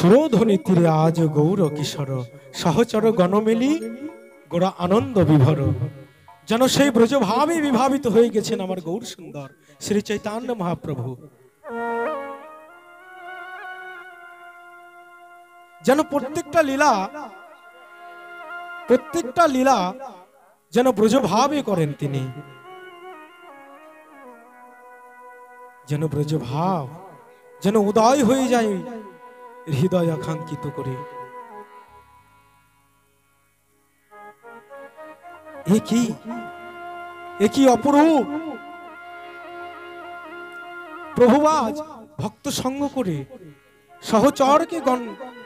সুরধ্বনি তীরে আজ গৌর কিশোর সহচর গণমেলি গোড়া আনন্দ বিভর। যেন সেই ব্রজভাবে বিভাবিত হয়ে গেছেন আমার গৌর সুন্দর শ্রী চৈতন্য মহাপ্রভু। যেন প্রত্যেকটা লীলা যেন ব্রজভাবে করেন তিনি, যেন ব্রজভাব যেন উদয় হয়ে যায় হৃদয় আকাঙ্ক্ষিত করে। একই অপরূপ প্রভু আজ ভক্ত সঙ্গ করে সহচরকে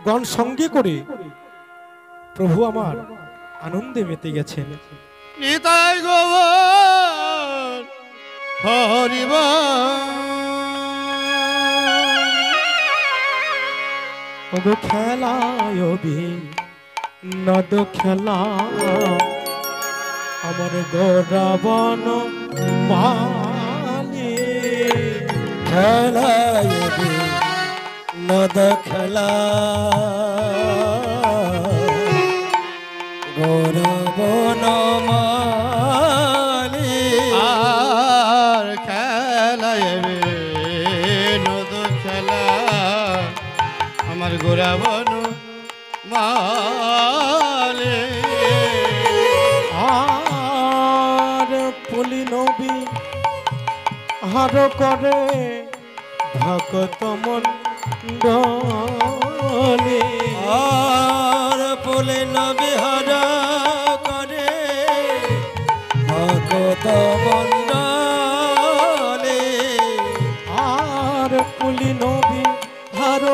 গণ সঙ্গে করে প্রভু আমার আনন্দে মেতে গেছেন। নিতাই গৌর হরিবল খেলায় নদ খেলা আমার গৌরবন মালি খেলায় নদ খেলা গৌরবন মালি আর খেলায় নদ খেলা আমার গৌরবন মালি আর পলি নবী হার করে ভক্ত মন্ডলী আর পলি নবী হার করে ভক্ত মন্ডলী আর পলি নবী হার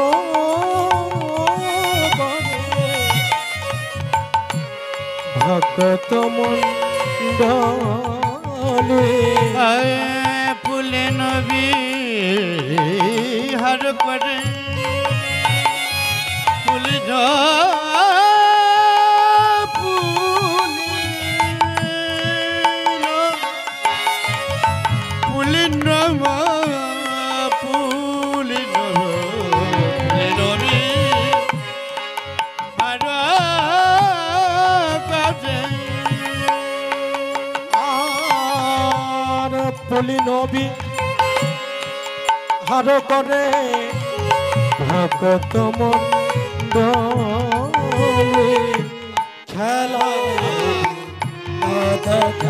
ভক্ত মন্ডলী ফুলে নবী হর করে ফুল পলি নবী হার করে ভক্ত মন্ডলী খেলা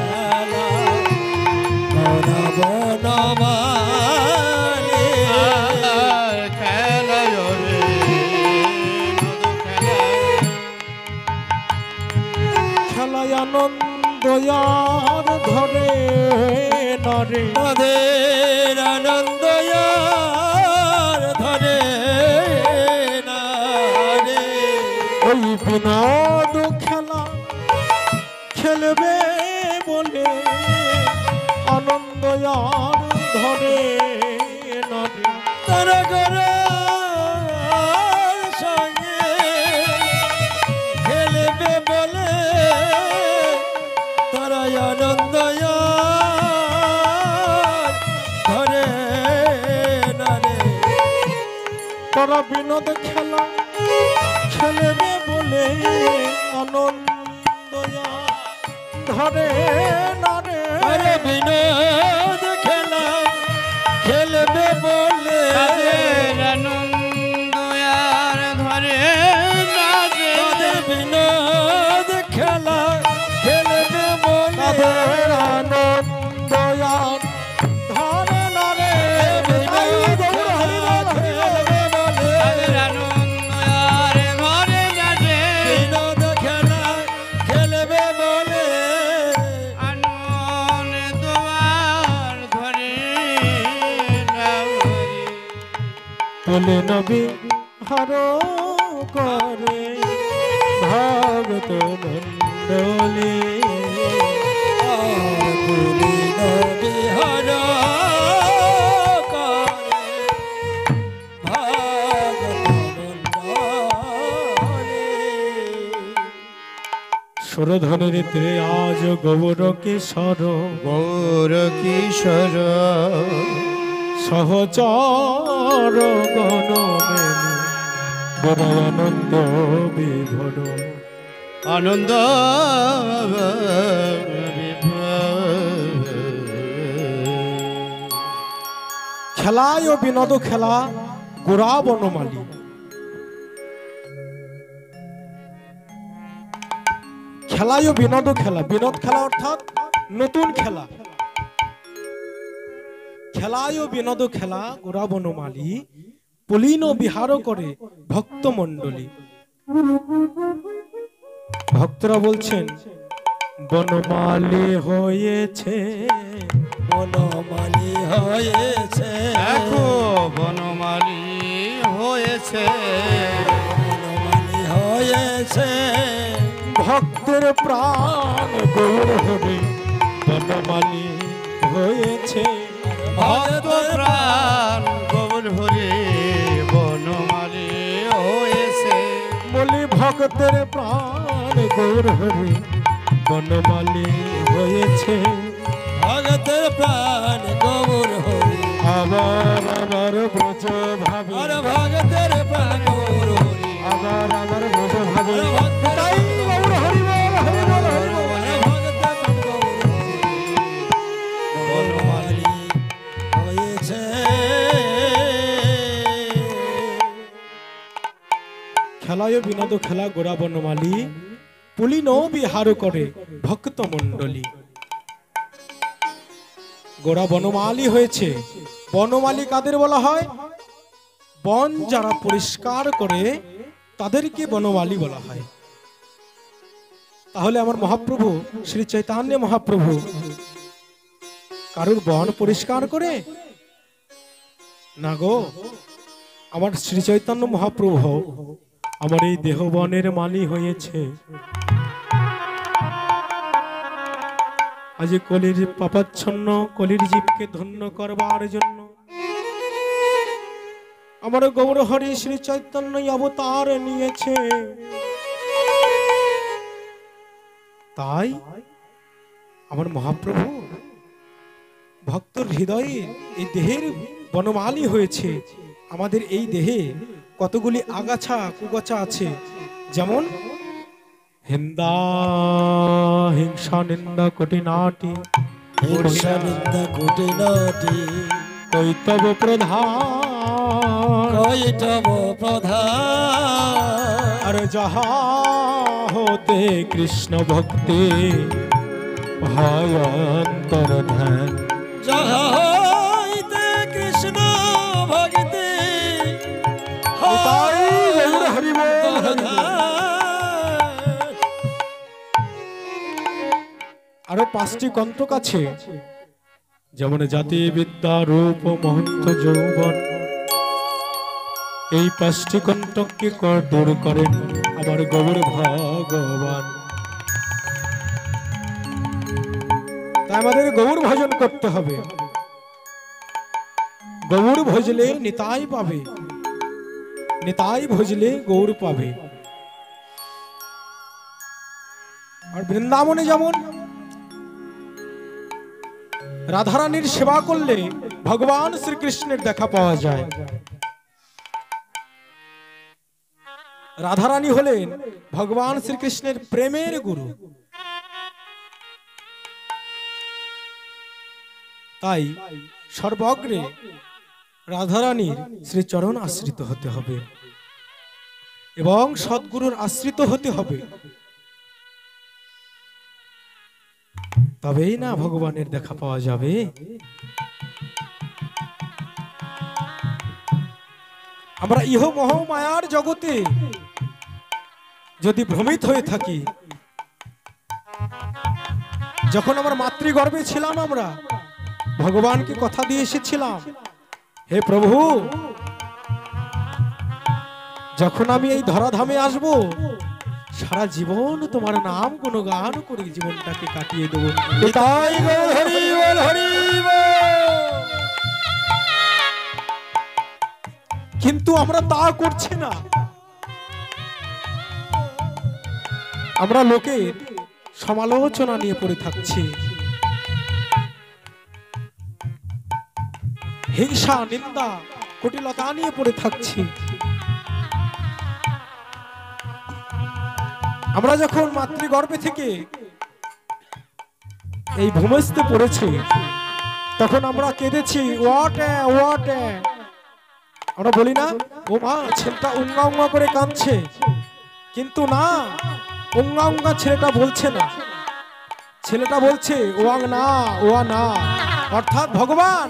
খেলা গৌরবন মালি খেলায় খেলায় আনন্দ আর ধরে নরে নদের আনন্দ ধরে নারে ওই বিনোদ খেলা খেলবে বলে আনন্দ আর ধরে নরে তারা করে সঙ্গে খেলবে বলে তারা আনন্দ ধরে নারে তারা বিনোদ খেলা খেলবে বলে আনন্দ ধরে নারে বিনোদ খেলা খেলবে বলে আনন্দ আর ধরে নারে বিনোদ খেলা খেলবে বলে আনন্দ আর ধরে নারে বিনোদ খেলবে বলে আনন্দ আর ধরে নারে বিনোদ খেলা খেলবে বলে আনন্দ আর ধরে বলে নবী হার করে ভক্ত মন্ডলী বলি নবী হর করে ভক্ত মন্ডলী সুরধনের তীরে আজ গৌর কিশোর সহচর গণমেলি গোরা আনন্দ বিভোর। আনন্দ খেলায় ও বিনোদ খেলা গোরা বনমালী। খেলায় ও বিনোদ খেলা, বিনোদ খেলা অর্থাৎ নতুন খেলা। খেলায় ও বিনোদ খেলা গোরা বনমালী, পুলিন ও বিহার করে ভক্ত মণ্ডলী। ভক্তরা বলছেন বনমালী হয়েছে, বনমালী হয়েছে, দেখো বনমালী হয়েছে, বনমালী হয়েছে, ভক্তের প্রাণ গৌর হরে বনমালী হয়েছে। ভক্ত প্রাণ গৌর হরে বনমালী হয়েছে, বলি ভক্তের প্রাণ গৌর হরে বনমালী হয়েছে। ভক্তের প্রাণ গৌর হরে আবার আমার ব্রজ ভাবে, আর ভক্তের প্রাণ গৌর হরে আবার আমার ব্রজ ভাবে, আর ভক্তের তাই গৌর হরি বল, হরি বল, হরি বল। আর ভক্তের প্রাণ গৌর হরে বনমালী হয়েছে। খেলায় বিনোদ খেলা গোরা বনমালী, পুলিন বিহার করে ভক্ত মণ্ডলী। গোরা বনমালী হয়েছে। বনমালী কাদের বলা হয়? বন যারা পরিষ্কার করে তাদেরকে বনমালী বলা হয়। তাহলে আমার মহাপ্রভু শ্রী চৈতন্য মহাপ্রভু কারুর বন পরিষ্কার করে না গো। আমার শ্রী চৈতন্য মহাপ্রভু আমার এই দেহ বনের মালী হয়েছে। আজ কলির পাপাচ্ছন্ন কলির জীবকে ধন্য করবার জন্য আমার গৌর হরি শ্রী চৈতন্য অবতার নিয়েছে। তাই আমার মহাপ্রভু ভক্তর হৃদয়ে এই দেহের বনমালী হয়েছে। আমাদের এই দেহে কতগুলি আগাছা কুগাছা আছে, যেমন হিন্দা হিংসা নিন্দা কঠিনাটি, হিংসা নিন্দা কুটিনাটি, কৈতব প্রধান, কৈতব প্রধান, আর যাহা হতে কৃষ্ণ ভক্তি হয় অন্তর ধ্যান। যাহা হইতে কৃষ্ণ ভক্তি তাই গৌর হরি বল, হরি বল। আরো 5টি কন্টক আছে, যেমন জাতি বিদ্যা রূপ মহন্ত যৌবন। এই 5টি কন্টককে দূর করেন আমার গৌর ভগবান। তাই আমাদের গৌর ভজন করতে হবে। গৌর ভজলে নিতাই পাবে, নিতাই ভজলে গৌর পাবে। আর বৃন্দাবনে যেমন রাধারানীর সেবা করলে ভগবান শ্রীকৃষ্ণের দেখা পাওয়া যায়। রাধারানী হলেন ভগবান শ্রীকৃষ্ণের প্রেমের গুরু। তাই সর্বগ্রে রাধারানীর শ্রীচরণ আশ্রিত হতে হবে এবং সদ্গুরুর আশ্রিত হতে হবে। তবেই না ভগবানের দেখা পাওয়া যাবে। আমরা ইহ মোহ মায়ার জগতে যদি ভ্রমিত হয়ে থাকি, যখন আমার মাতৃগর্ভে ছিলাম আমরা ভগবানকে কথা দিয়ে এসেছিলাম, হে প্রভু যখন আমি এই ধরাধামে আসব সারা জীবন তোমার নাম গুণগান করে জীবনটাকে কাটিয়ে দেবো। তাই গৌর হরি বল, হরি বল। কিন্তু আমরা তা করছি না। আমরা লোকের সমালোচনা নিয়ে পড়ে থাকছি, হিংসা নিন্দা কুটিলতা নিয়ে পড়ে থাকছি। আমরা যখন মাতৃগর্ভে থেকে এই ভূমিস্থে পড়েছি, তখন আমরা কেঁদেছি, ওয়াট আমরা বলি না, ও মা ছেলেটা উঙ্গা উঙ্গা করে কাঁদছে। কিন্তু না, উঙ্গা উঙ্গা ছেলেটা বলছে না, ছেলেটা বলছে ওয়াং না, ওয়া না। অর্থাৎ ভগবান,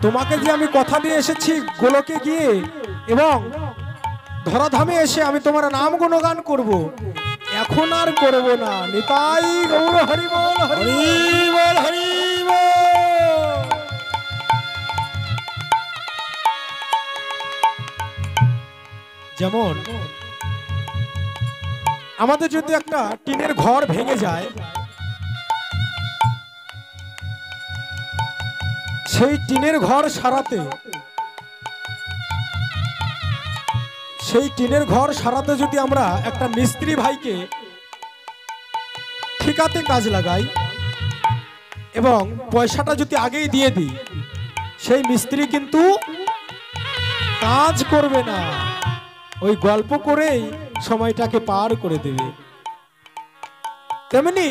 তোমাকে যে আমি কথা দিয়ে এসেছি গোলকে গিয়ে এবং ধরাধামে এসে আমি তোমার নাম গুণগান করব, এখন আর করব না। নিতাই গৌর হরি বল, হরি বল, হরি বল। যেমন আমাদের যদি একটা টিনের ঘর ভেঙে যায়, সেই টিনের ঘর সারাতে, সেই টিনের ঘর সারাতে যদি আমরা একটা মিস্ত্রি ভাইকে ঠিকাতে কাজ লাগাই এবং পয়সাটা যদি আগেই দিয়ে দিই, সেই মিস্ত্রি কিন্তু কাজ করবে না, ওই গল্প করেই সময়টাকে পার করে দেবে। তেমনি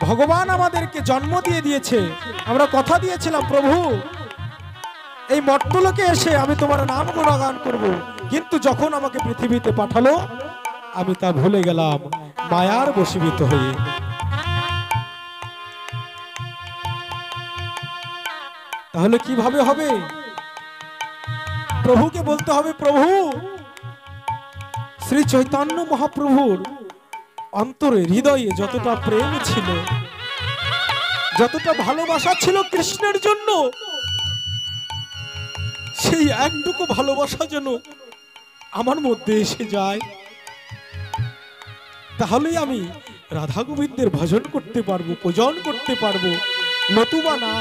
ভগবান আমাদেরকে জন্ম দিয়ে দিয়েছে, আমরা কথা দিয়েছিলাম প্রভু এই মর্তলোকে এসে আমি তোমার নাম গুণগান করব, কিন্তু যখন আমাকে পৃথিবীতে পাঠালো আমি তা ভুলে গেলাম মায়ার বশীভূত হয়ে। তাহলে কিভাবে হবে? প্রভুকে বলতে হবে, প্রভু শ্রী চৈতন্য মহাপ্রভুর অন্তরে হৃদয়ে যতটা প্রেম ছিল, যতটা ভালোবাসা ছিল কৃষ্ণের জন্য, সেই একটুকু ভালোবাসা যেন আমার মধ্যে এসে যায়, তাহলেই আমি রাধা গোবিন্দের ভজন করতে পারবো, পূজন করতে পারবো, নতুবা না।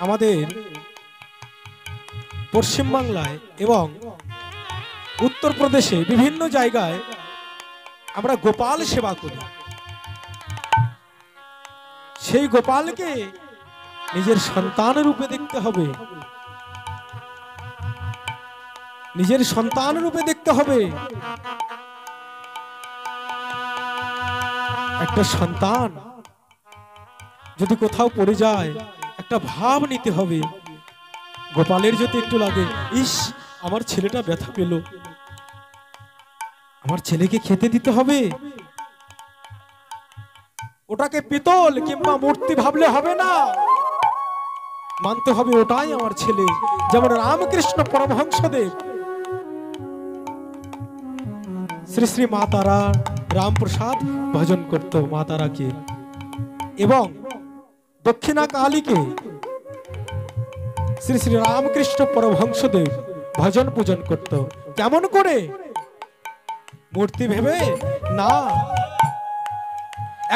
আমাদের পশ্চিমবাংলায় এবং উত্তরপ্রদেশে বিভিন্ন জায়গায় আমরা গোপাল সেবা করি। সেই গোপালকে নিজের সন্তান রূপে দেখতে হবে, নিজের সন্তান রূপে দেখতে হবে। একটা সন্তান যদি কোথাও পড়ে যায়, একটা ভাব নিতে হবে। গোপালের যদি একটু লাগে, ইস আমার ছেলেটা ব্যথা পেল, আমার ছেলেকে খেতে দিতে হবে, ওটাকে পিতল কিংবা মূর্তি ভাবলে হবে না, মানতে হবে ওটাই আমার ছেলে। যেমন রামকৃষ্ণ পরমহংসদেব শ্রী শ্রী মা তারা রামপ্রসাদ ভজন করত মা তারাকে, এবং দক্ষিণা কালীকে শ্রী শ্রী রামকৃষ্ণ পরমহংসদেব ভজন পূজন করত। কেমন করে? মূর্তি ভেবে না।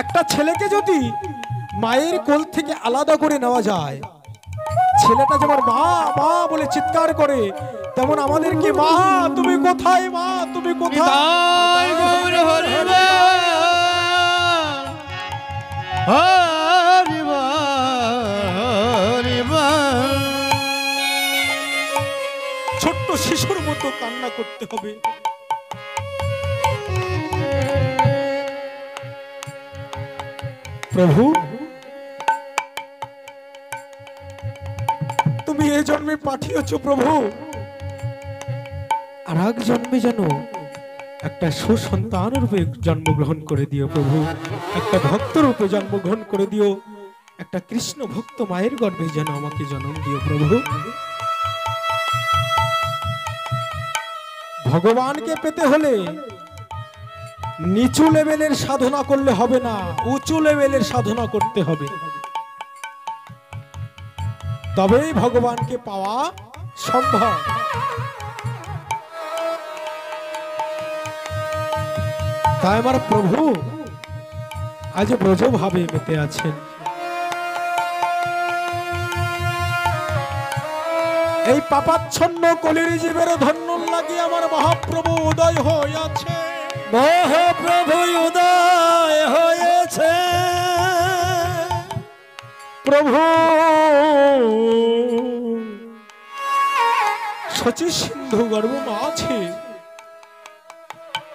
একটা ছেলেকে যদি মায়ের কোল থেকে আলাদা করে নেওয়া যায়, ছেলেটা যেমন মা মা বলে চিৎকার করে, তেমন আমাদেরকে মা তুমি কোথায়, মা তুমি কোথায়। ছোট্ট শিশুর মতো কান্না করতে হবে। প্রভু তুমি এই জন্মে পাঠিয়েছ প্রভু, আর এক জন্মে যেন একটা সুসন্তান রূপে জন্মগ্রহণ করে দিও প্রভু, একটা ভক্ত রূপে জন্মগ্রহণ করে দিও, একটা কৃষ্ণ ভক্ত মায়ের গর্ভে যেন আমাকে জন্ম দিও প্রভু। ভগবানকে পেতে হলে নিচু লেভেলের সাধনা করলে হবে না, উঁচু লেভেলের সাধনা করতে হবে, তবেই ভগবানকে পাওয়া সম্ভব। তাই আমার প্রভু আজ ব্রজ ভাবে মেতে আছেন। এই পাপাচ্ছন্ন কলির জীবের ধন্য লাগি আমার মহাপ্রভু উদয় হইয়াছে, মহাপ্রভু উদয় হয়েছে। প্রভু শচী সিন্ধু গর্ভ মা আছে,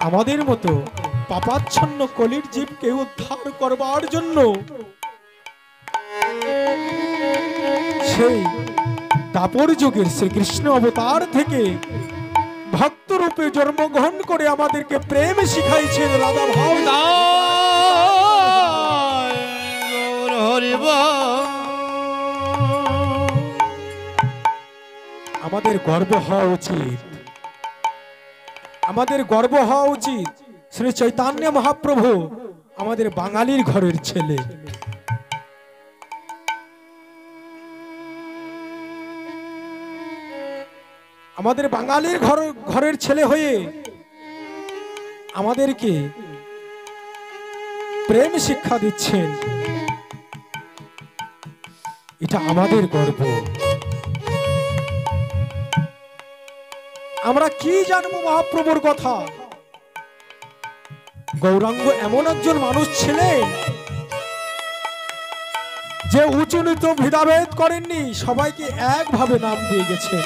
আমাদের মতো পাপাচ্ছন্ন কলির জীবকে উদ্ধার করবার জন্য সেই দাপর যুগের শ্রীকৃষ্ণ অবতার থেকে ভক্ত রূপে জন্মগ্রহণ করে আমাদেরকে প্রেম শিখাইছেন রাধা ভাব। আমাদের গর্ব হওয়া উচিত, আমাদের গর্ব হওয়া উচিত শ্রী চৈতন্য মহাপ্রভু আমাদের বাঙালির ঘরের ছেলে। আমাদের বাঙালির ঘরের ছেলে হয়ে আমাদেরকে প্রেম শিক্ষা দিচ্ছেন, এটা আমাদের গর্ব। আমরা কি জানবো মহাপ্রভুর কথা? গৌরাঙ্গ এমন একজন মানুষ ছিলেন যে উঁচু নিচু ভেদাভেদ করেননি, সবাইকে একভাবে নাম দিয়ে গেছেন।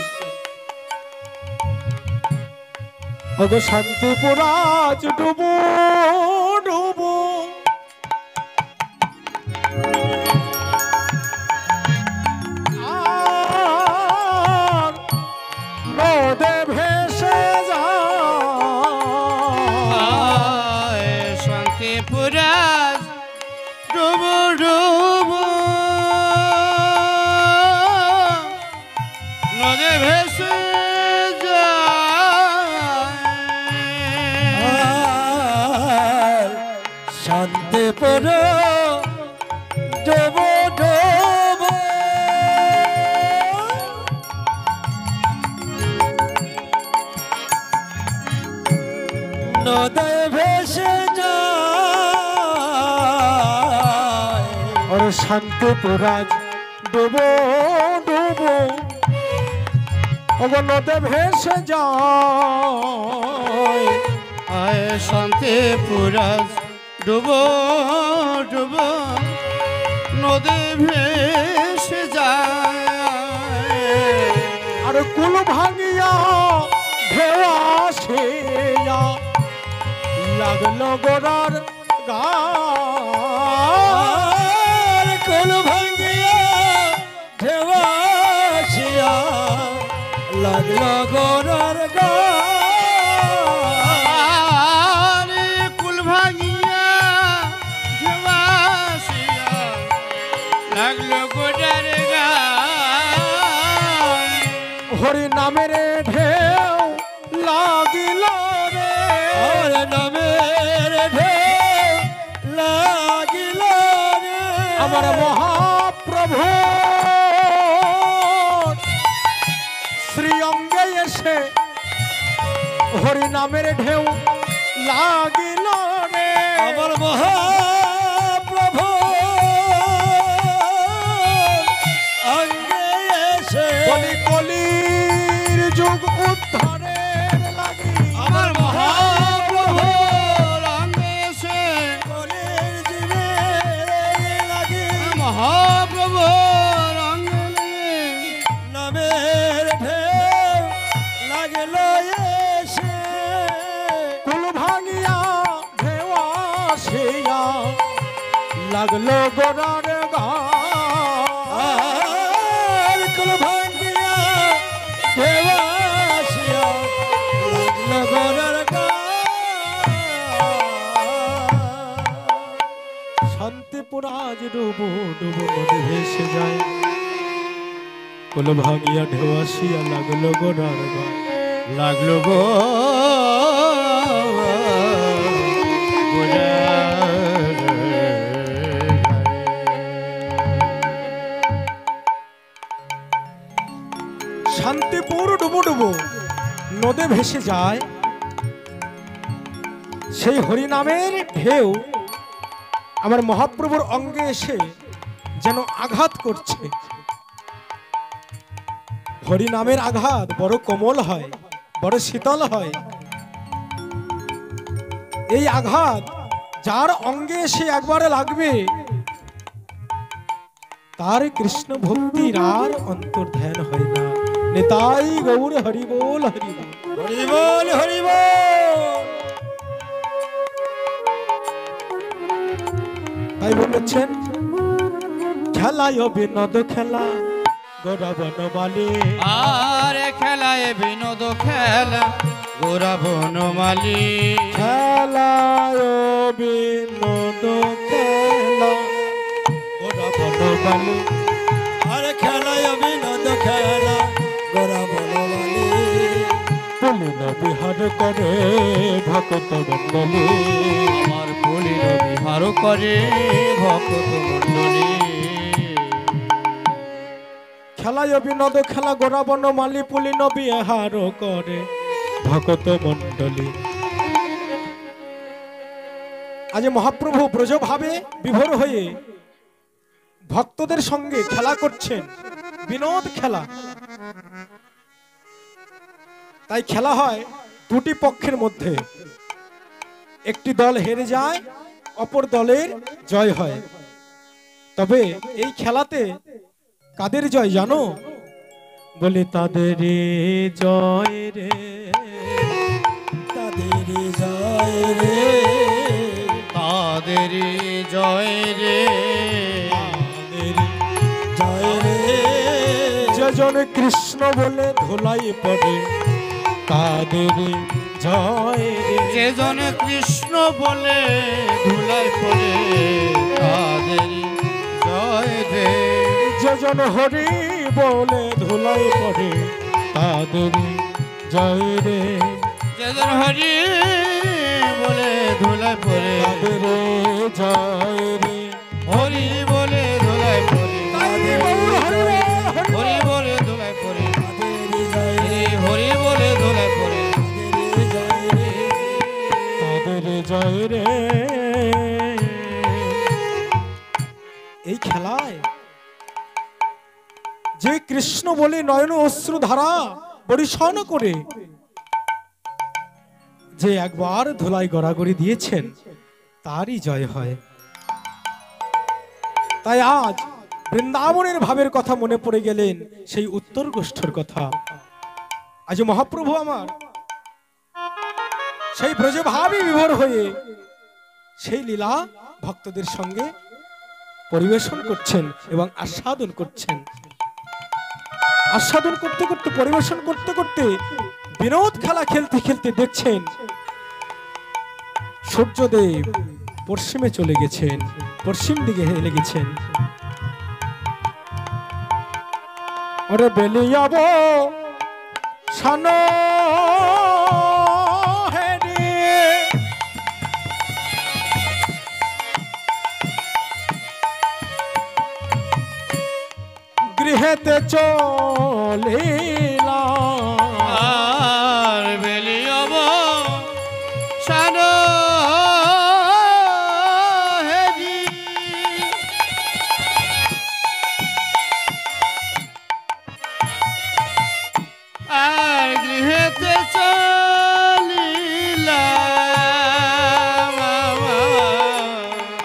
ওগো শান্তিপুরাজ ডুবো ডুবো, আর নদে ভেসে যায়। শান্তিপুরাজ ডুবো ডুবো, নদে ভেসে শান্তিপুর ডুবো ডুবো, নদে ভেসে যায়। और শান্তিপুরাজ ডুবো ডুবো, ওগো নদে ভেসে যায়। আয় শান্তিপুরাজ ডুবো ডুবো, নদী ভেসে যায়। আর কুল ভাঙিয়া ঢেউ আসিয়া লাগলো গোড়ার গান। কুল ভাঙিয়া ঢেউ আসিয়া লাগলো গোড়ার গান। কুল ভাঙিয়া ঢেউ আসিয়া লাগলো গোড়ার গান। হরি নামের ঢেউ লাগিল রে, হরি নামের ঢেউ লাগিল রে, আমার মহাপ্রভু শ্রী অঙ্গে এসে হরি নামের ঢেউ লাগিল রে। আমার মহাপ্রভু অঙ্গে এসে বলি কলির যুগ উদ্ধারের লাগি, আমার মহাপ্রভু অঙ্গে এসে কলির জীবের লাগি। মহাপ্রভু অঙ্গে নামের ঢেউ লাগল এসে। কুল ভাঙিয়া ঢেউ আসিয়া লাগলো গোড়ার গান। কুল ভাঙিয়া ঢেউ আসিয়া লাগল গোড়ার গান। শান্তিপুরাজ ডুবো ডুবো নদী ভেসে যায়, কুল ভাঙিয়া ঢেউ আসিয়া লাগলো গোড়ার গান। লাগলো গো শান্তিপুর ডুবো ডুবো নদে ভেসে যায়, সেই হরিনামের ঢেউ আমার মহাপ্রভুর অঙ্গে এসে যেন আঘাত করছে। হরিনামের আঘাত বড় কোমল হয়, বড় শীতল হয়। এই আঘাত যার অঙ্গে এসে একবারে লাগবে তার কৃষ্ণ ভক্তির আর অন্তর্ধান হয় না, নিতাই গৌর হরি বল হরি বল। হরি বল হরি বল। তাই বলেছেন খেলায় বিনোদ খেলা গোরা বনমালী। আরে খেলায় বিনোদ খেলা গোরা বনমালী। খেলায় বিনোদ খেলা গোরা বনমালী। আরে খেলায় বিনোদ খেলা গোরা বনমালী। পুলিন বিহার করে ভক্ত মন্ডলী। আমার পুলিন বিহার করে ভক্ত মন্ডলী। খেলায় বিনোদ খেলা গোরা বনমালী। পুলিন বিহার করে ভক্ত মন্ডলী। আজ মহাপ্রভু ব্রজভাবে বিভোর হয়ে ভক্তদের সঙ্গে খেলা করছেন, বিনোদ খেলা। তাই খেলা হয় দুটি পক্ষের মধ্যে, একটি দল হেরে যায়, অপর দলের জয় হয়। তবে এই খেলাতে কাদের জয় জানো? বলে তাদের জয় রে, তাদের জয় রে, তাদের জয় রে, জয় রে। যেজন কৃষ্ণ বলে ধুলাই পড়ে তাদের জয় রে। যেজন কৃষ্ণ বলে ধুলাই পড়ে তাদের জয় রে। যেজন হরি বলে ধুলাই পড়ে তাদের জয় রে। যেজন হরি বলে ধুলাই পড়ে তাদের জয় রে। হরি বলে ধুলাই পড়ে তাদের হরি বলে ধুলাই পড়ে হরি বলে ধুলাই পড়ে তাদের জয় রে। এই খেলায় যে কৃষ্ণ বলে নয়ন অশ্রু ধারা পরিশন করে যে একবার ধুলাই গড়াগড়ি দিয়েছেন তারই জয় হয়। তাই আজ বৃন্দাবনের ভাবের কথা মনে পড়ে গেলেন, সেই উত্তর গোষ্ঠীর কথা। আজ মহাপ্রভু আমার সেই ব্রজভাবে বিভোর হয়ে সেই লীলা ভক্তদের সঙ্গে পরিবেশন করছেন এবং আস্বাদন করছেন। আস্বাদন করতে করতে, পরিবেশন করতে করতে, বিনোদ খেলা খেলতে খেলতে দেখছেন সূর্যদেব পশ্চিমে চলে গেছেন, পশ্চিম দিকে হেলে গেছেন। ওরে বেলিয়াব সানো হেরি, গৃহেতে চলিলা। আর বেলিয়ব সানো হেরি, আর গৃহেতে চলিলা।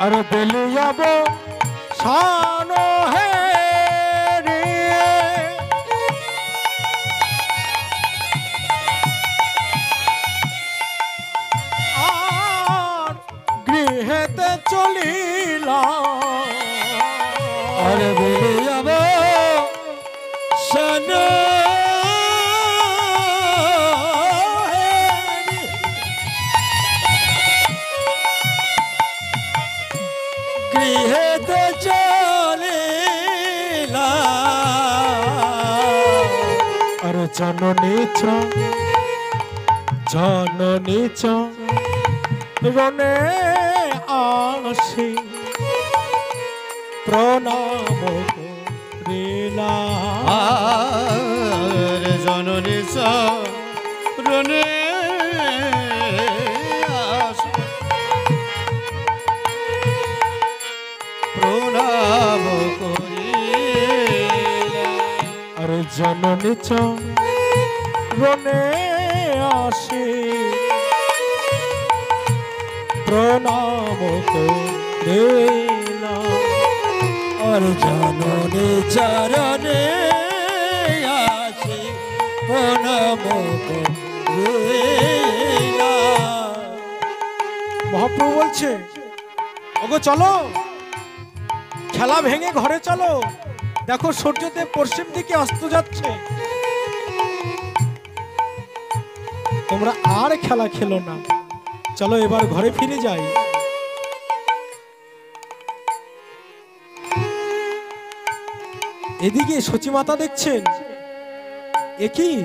আর বেলিয়াব সানো হেরি, আর গৃহেতে চলিলা। আর বেলিয়ব সানো হেরি, গৃহেতে চলিলা। আর জননী চ জননী চ রনে আসি প্রণাম করিলা। আর জননী চরণে আসি প্রণাম করিলা। আর জননী চ রনে আসি প্রণাম করিলা। আর জননী চরণে আসি প্রণাম করিলা। মহাপ্রভু বলছে, ওগো চলো, খেলা ভেঙে ঘরে চলো, দেখো সূর্যদেব পশ্চিম দিকে অস্ত যাচ্ছে, তোমরা আর খেলা খেলো না, চলো এবার ঘরে ফিরে যাই। এদিকে সচিমাতা দেখছেন, একই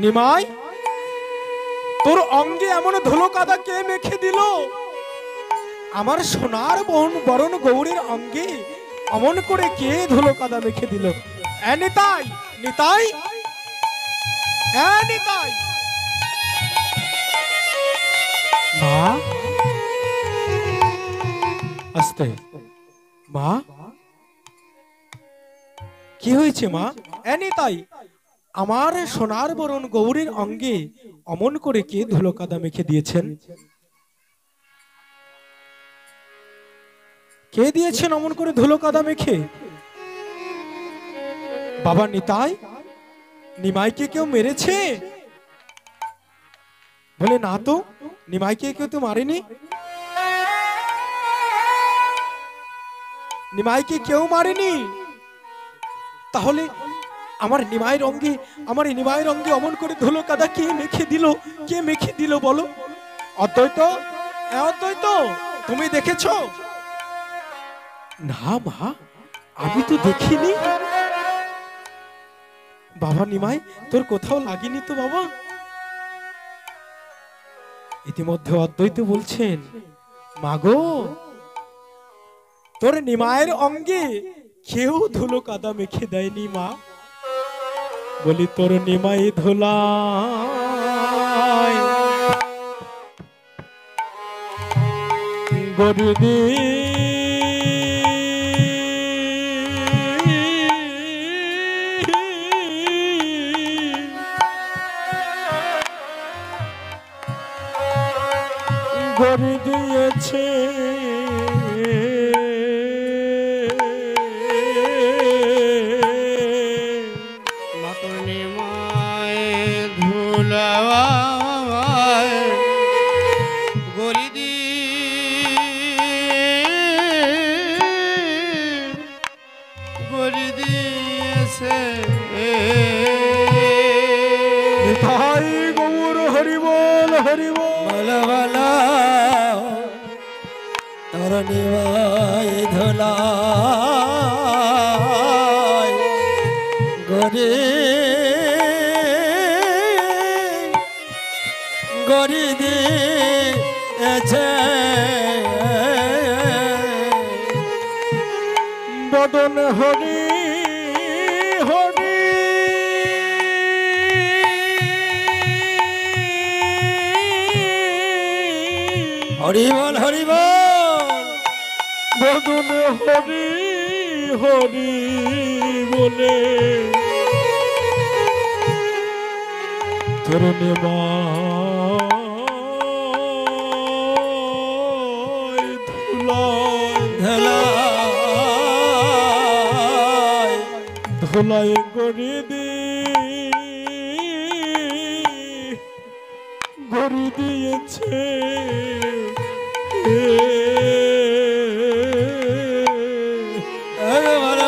নিমাই, তোর অঙ্গে এমন ধুলো কাদা কে মেখে দিল? আমার সোনার বরণ গৌরীর অঙ্গে অমন করে কে ধুলো কাদা মেখে দিল? নিতাই, নিতাই, নিতাই। মা, আস্তে। মা, কি হয়েছে মা? নিতাই, আমার সোনার বরণ গৌরীর অঙ্গে অমন করে কে ধুলো কাদা মেখে দিয়েছেন? কে দিয়েছেন অমন করে ধুলো কাদা মেখে? বাবা নিতাই, নিমাইকে কেউ মেরেছে? বলে না তো, নিমাইকে কেউ তো মারেনি, নিমাইকে কেউ মারেনি। তাহলে আমার নিমাইয়ের অঙ্গে, আমার নিমাইয়ের অঙ্গে অমন করে ধুলো কাদা কে মেখে দিল? কে মেখে দিল বলো? অদ্বৈত, অদ্বৈত, তুমি দেখেছো? না মা, আমি তো দেখিনি। বাবা নিমাই, তোর কোথাও লাগেনি তো বাবা? ইতিমধ্যে অদ্বৈত বলছেন, মাগো, তোর নিমায়ের অঙ্গে কেউ ধুলো কাদা মেখে দেয়নি মা। বলি তোর নিমাই ধুলা গরুদি গড়ে দিয়েছে, মাতর নিমায় ধুলায় গরিদি গড়ি দিয়েছে। ভাই গৌর হরিবল হরিবল। বলা তোর নিমায় ধুলায় গরি গরি দিয়েছে, বদন হরি হরি হরিবল হরিবল। বদন হরি হরি বলে তোর নিমাই ধুলায় ধুলায় গড়ি গড়ি দিয়েছে।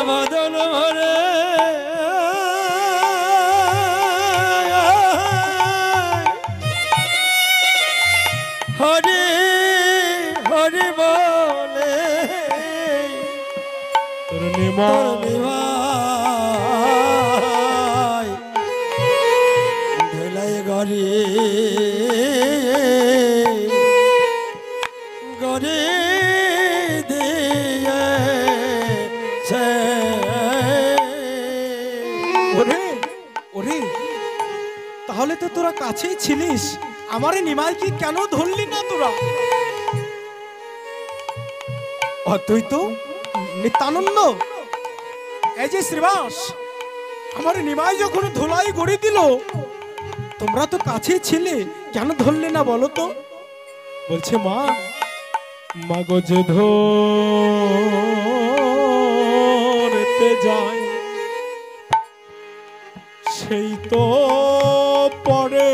মদন ভরে হরি হরি বলে তোর নিমাই নিমায় ধুলায় গরি গরি দিয়েছে। ওরে ওরে, তাহলে তো তোরা কাছেই ছিলিস, আমারে নিমাইকে কেন ধরলি না তোরা? অদ্বৈত, নিত্যানন্দ, এই যে শ্রীবাস, আমার নিমাই যখন ধুলাই গড়ি দিল, তোমরা তো কাছেই ছিলে, কেন ধরলে না বলো তো? বলছে মা, মাগো যে ধরতে যায় সেই তো পরে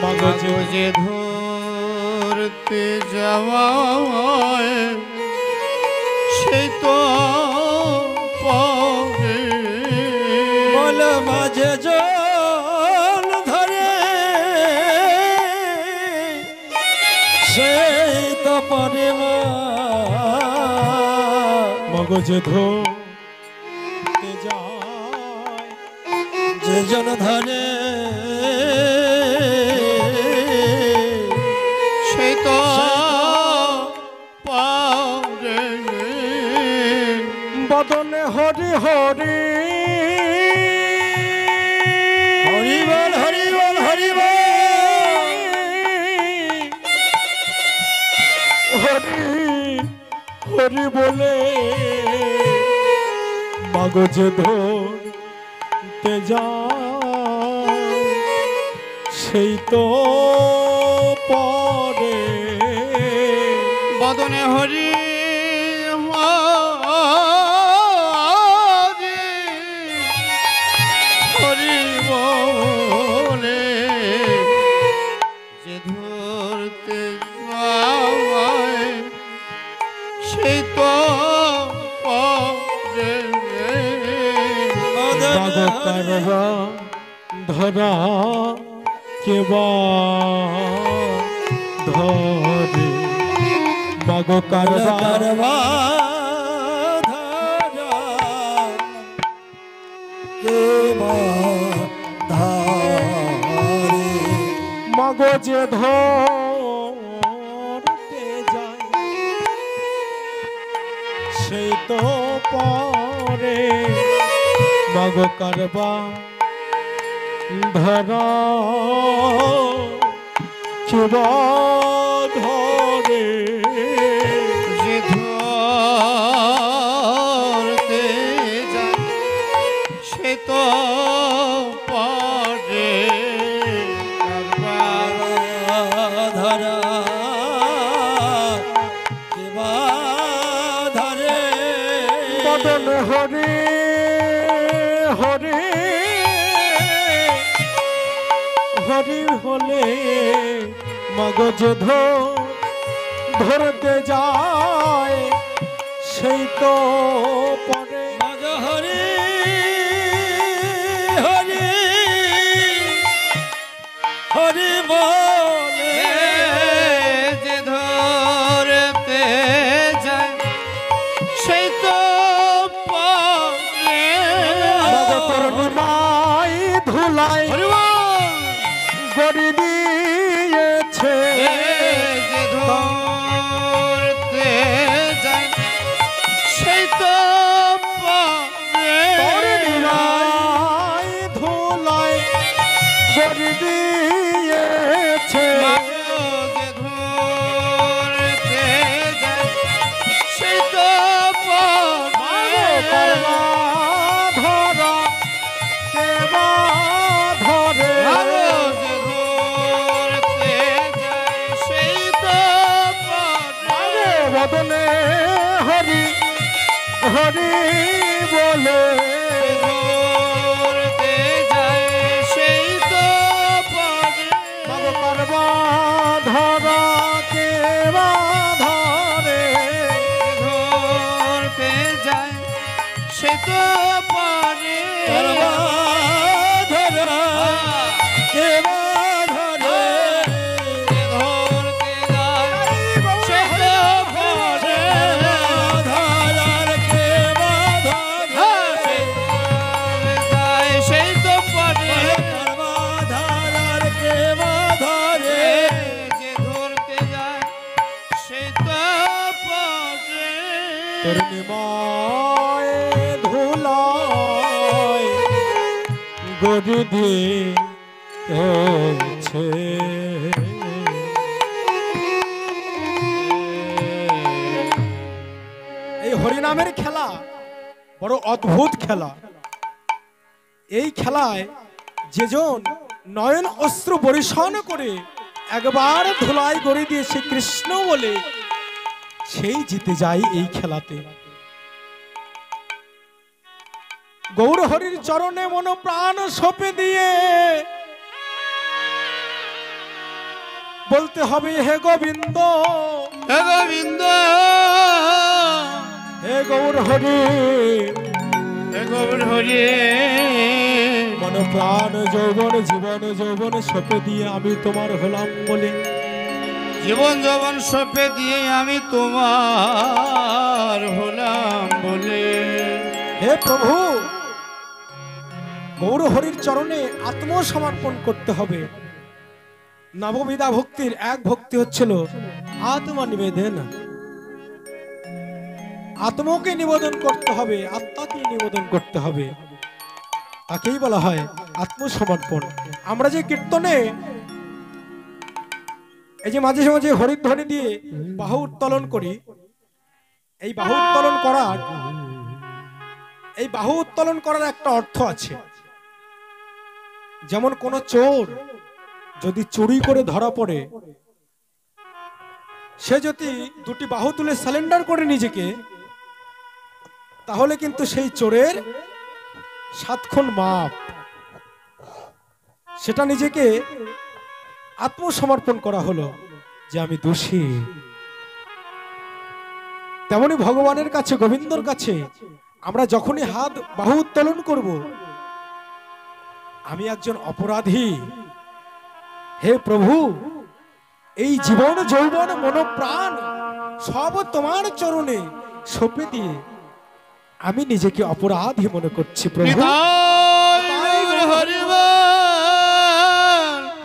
মাগো যে যে ধরতে যাওয়ায় সেই তো পরে বল মাঝে জল ধরে সেই তো পরে মাগো যে ধরতে যায় যে জন ধরে সেই তো পরে বদনে হরি হরি হরি বল হরি বল হরি বল হরি হরি বলে মাগো যে ধরতে যায় সেই তো পরে বদনে হরি হরি বলে যে ধরতে যাওয়ায় সেই তো পরে মাগো কারবা ধরা কেবা ধরে মাগো কারবা করবা ধারা কে ধারে মাগো যে ধরতে যায় সেই তো পরে মাগো কারবা ধরা কেবা ধরে যে ধরতে যায় সে তো পরে ধরা কেবা ধরে বদন হরি হরি হরি হলে মগজ ধরতে যায় সেই তো পরে মগ হরি হরি হরি বলে যে ধরতে যায় সেই তো পরে মগ পূর্ণিমাই ধুলাই হরি বল। গড়ি দিয়েছে যে ধরতে যায় সেই তো পরে পূর্ণিমাই ধুলাই গড়ি দিয়েছে যে ধরতে যায় সেই তো পরে করবা ধরা কেবা ধরে যে ধরতে যায় সেই তো পরে বদনে হরি হরি বলে ধরতে যায় সেই তো পরে মাগো করবা ধরা কেবা ধরে ধরতে যায় সে তো পরে করবা ধরা কেবা ধরে ধরতে যায় সে তো পরে ধরার কেবা ধরে যায় সেই তো পরে করবা ধরার কেবা ধরে যে ধরতে যায় সে তো পরে পূর্ণিমায় ধুলায় গড়ি দিয়েছে এই হরিনামের খেলা বড় অদ্ভুত খেলা। এই খেলায় যেজন নয়ন অস্ত্র বরিশন করে একবার ধুলায় গড়ি দিয়েছে কৃষ্ণ বলে, সেই জিতে যায় এই খেলাতে। গৌর হরির চরণে মন প্রাণ সঁপে দিয়ে বলতে হবে, হে গোবিন্দ, হে গোবিন্দ, হে গৌর হরি, হে গৌর হরি, মন প্রাণ যৌবন জীবন যৌবন সঁপে দিয়ে আমি তোমার হলাম বলে, জীবন যৌবন সঁপে দিয়ে আমি তোমার হলাম বলে। হে প্রভু, গৌর হরির চরণে আত্মসমর্পণ করতে হবে। নববিধা ভক্তির এক ভক্তি হচ্ছিল আত্মা নিবেদন। আত্মাকে নিবেদন করতে হবে, আত্মাকে নিবেদন করতে হবে, তাকেই বলা হয় আত্মসমর্পণ। আমরা যে কীর্তনে এই যে মাঝে মাঝে হরিধ্বনি দিয়ে বাহু উত্তোলন করি, এই বাহু উত্তোলন করার একটা অর্থ আছে। যেমন কোন চোর যদি চুরি করে ধরা পড়ে, সে যদি দুটি বাহু তুলে সারেন্ডার করে নিজেকে, তাহলে কিন্তু সেই চোরের 7 খুন মাপ, সেটা নিজেকে আত্মসমর্পণ করা হলো যে আমি দোষী। তেমনি ভগবানের কাছে, গোবিন্দর কাছে আমরা যখনই হাত বাহু উত্তোলন করব, আমি একজন অপরাধী, হে প্রভু, এই জীবন যৌবন মন প্রাণ সব তোমার চরণে সঁপে দিয়ে আমি নিজেকে অপরাধী মনে করছি প্রভু। হরিব হরিব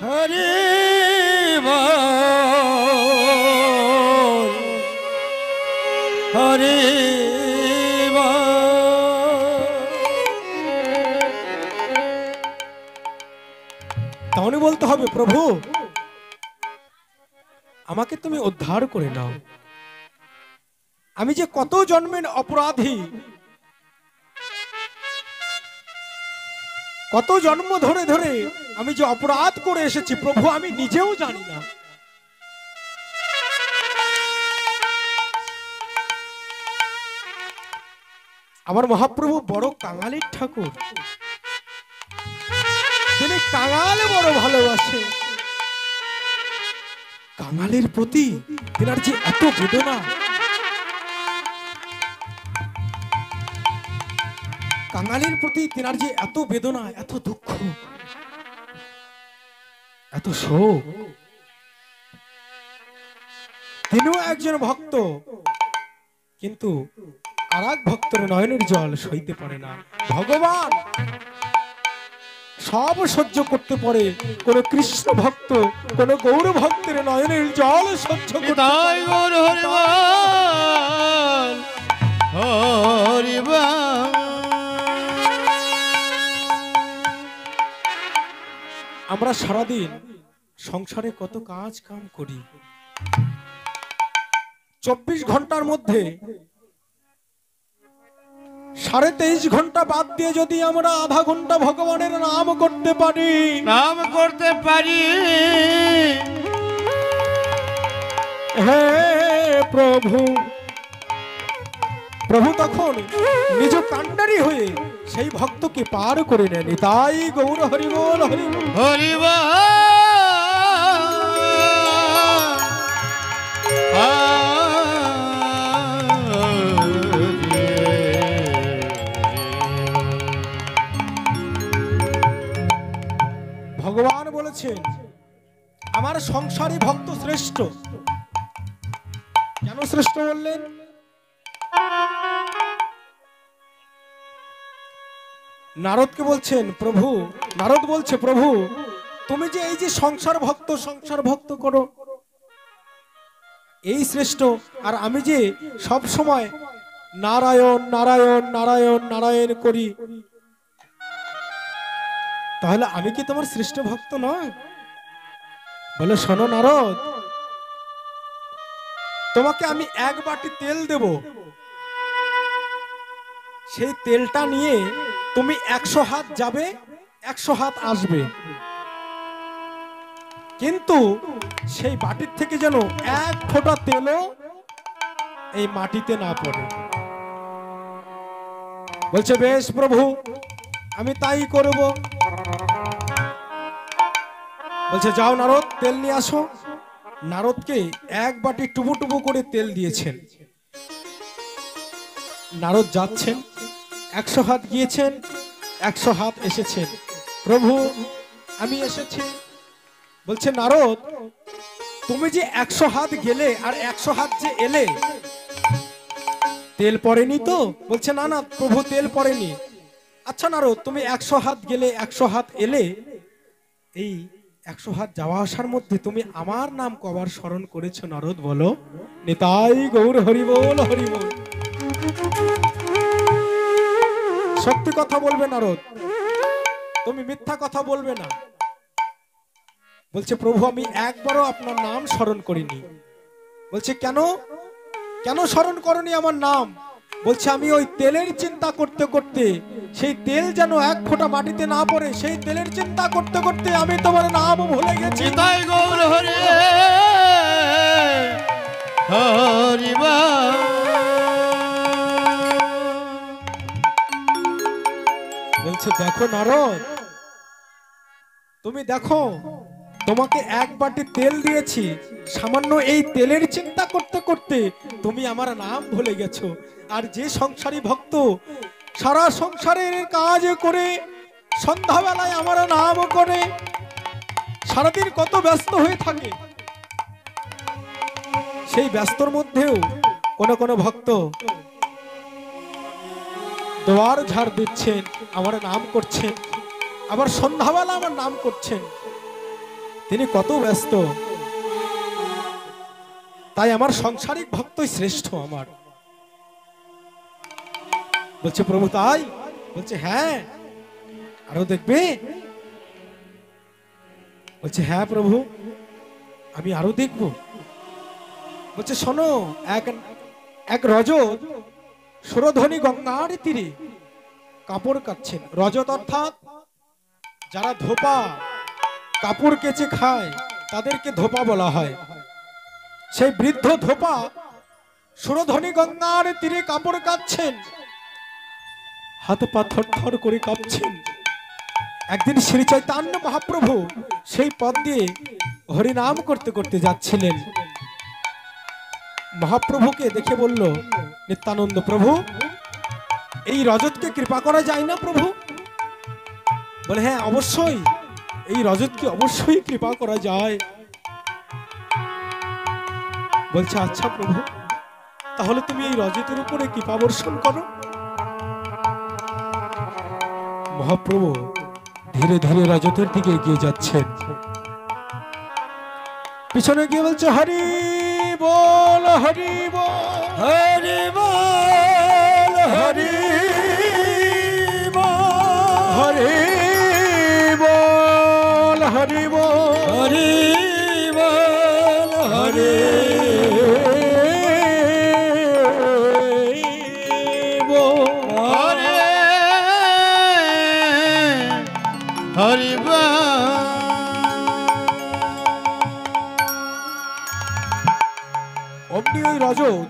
হরিব। তাহলে বলতে হবে, প্রভু আমাকে তুমি উদ্ধার করে নাও। আমি যে কত জন্মের অপরাধী, কত জন্ম ধরে ধরে আমি যে অপরাধ করে এসেছি প্রভু, আমি নিজেও জানি না। আমার মহাপ্রভু বড় কাঙালির ঠাকুর, তিনি কাঙালে বড় ভালোবাসে। কাঙালের প্রতি তিনার যে এত বেদনা, কাঙালের প্রতি তিনার যে এত বেদনা, এত দুঃখ, এত শোক। তিনিও একজন ভক্ত, কিন্তু আর এক ভক্তের নয়নের জল সইতে পারে না। ভগবান সব সহ্য করতে পারে, কোন কৃষ্ণ ভক্ত, কোন গৌর ভক্তের নয়নের জল সহ্য করতে পারে না। আমরা সারাদিন সংসারে কত কাজ কাম করি, 24 ঘন্টার মধ্যে 23.5 ঘন্টা বাদ দিয়ে যদি আমরা আধা ঘন্টা ভগবানের নাম করতে পারি, হে প্রভু, প্রভু তখন নিজ কাণ্ডারি হয়ে সেই ভক্তকে পার করে নেন। তাই গৌর হরি বল, হরি হরি ভগবান বলেছেন আমার সংসারী ভক্ত শ্রেষ্ঠ। কেন শ্রেষ্ঠ বললেন? নারদকে বলছেন, প্রভু, নারদ বলছে, প্রভু তুমি যে এই যে সংসার ভক্ত করো, এই শ্রেষ্ঠ, আর আমি যে সব সময় নারায়ণ নারায়ণ নারায়ণ নারায়ণ করি, তাহলে আমি কি তোমার শ্রেষ্ঠ ভক্ত নয়? বলে, শোনো নারদ, তোমাকে আমি 1 বাটি তেল দেব, সেই তেলটা নিয়ে তুমি 100 হাত যাবে, 100 হাত আসবে, কিন্তু সেই বাটির থেকে যেন 1 ফোঁটা তেলও এই মাটিতে না পড়ে। বলছে বেশ প্রভু, আমি তাই করব। বলছে যাও নারদ, তেল নিয়ে আসো। নারদকে এক বাটি টুবু টুবু করে তেল দিয়েছেন। নারদ যাচ্ছেন, 100 হাত গিয়েছেন, 100 হাত এসেছেন। প্রভু আমি এসেছি। বলছে নারদ, তুমি যে 100 হাত গেলে আর 100 হাত যে এলে, তেল পড়েনি তো? বলছে না না প্রভু, তেল পড়েনি। আচ্ছা নারদ, তুমি 100 হাত গেলে 100 হাত এলে, এই 100 হাত যাওয়া আসার মধ্যে তুমি আমার নাম কবার স্মরণ করেছো নারদ বলো? নিতাই গৌর হরিবোল হরিবোল। সত্যি কথা বলবে নারদ, তুমি মিথ্যা কথা বলবে না। বলছে প্রভু আমি একবারও আপনার নাম স্মরণ করিনি। বলছে কেন, কেন স্মরণ করনি আমার নাম? বলছে আমি ওই তেলের চিন্তা করতে করতে, সেই তেল যেন এক ফোঁটা মাটিতে না পড়ে, সেই তেলের চিন্তা করতে করতে আমি তোমার নাম ভুলে গেছি। তাই গৌর হরি হরিবা। বলছে দেখো নারদ, তুমি দেখো, তোমাকে এক বাটি তেল দিয়েছি, সামান্য এই তেলের চিন্তা করতে করতে তুমি আমার নাম ভুলে গেছো। আর যে সংসারী ভক্ত সারা সংসারের কাজ করে সন্ধ্যাবেলায় আমার নাম করে, সারাদিন কত ব্যস্ত হয়ে থাকে, সেই ব্যস্তর মধ্যেও কোন ভক্ত দোয়ার ঝাড় দিচ্ছেন, আমার নাম করছেন, আবার সন্ধ্যাবেলা আমার নাম করছেন, তিনি কত ব্যস্ত। তাই আমার সংসারিক ভক্তই শ্রেষ্ঠ আমার। বলছে প্রভু তাই? বলছে হ্যাঁ, আরো দেখবে? বলছে হ্যাঁ প্রভু, আমি আরো দেখব। বলছে শোনো, এক রজত সুরধনী গঙ্গার তীরে কাপড় কাচ্ছেন। রজত অর্থাৎ যারা ধোপা কাপড় কেচে খায় তাদেরকে ধোপা বলা হয়। সেই বৃদ্ধ ধোপা সুরধনী গঙ্গার তীরে কাপড় কাচ্ছেন, হাত পা থরথর করে কাঁপছেন। একদিন শ্রী চৈতন্য মহাপ্রভু সেই পথ দিয়ে হরিনাম করতে করতে যাচ্ছিলেন। মহাপ্রভুকে দেখে বলল নিত্যানন্দ, প্রভু এই রজতকে কৃপা করা যায় না প্রভু? বলে হ্যাঁ অবশ্যই, এই রজতকে অবশ্যই কৃপা করা যায়। বলছে আচ্ছা প্রভু, তাহলে তুমি এই রজতের উপরে কৃপা বর্ষণ করো। মহাপ্রভু ধীরে ধীরে রজতের দিকে এগিয়ে যাচ্ছেন। পিছনে গিয়ে বলছে হরি বল হরি বল হরি বল হরি বল হরি বল হরি বল হরি বল হরি হরে হরিবা। অমনি ওই রজত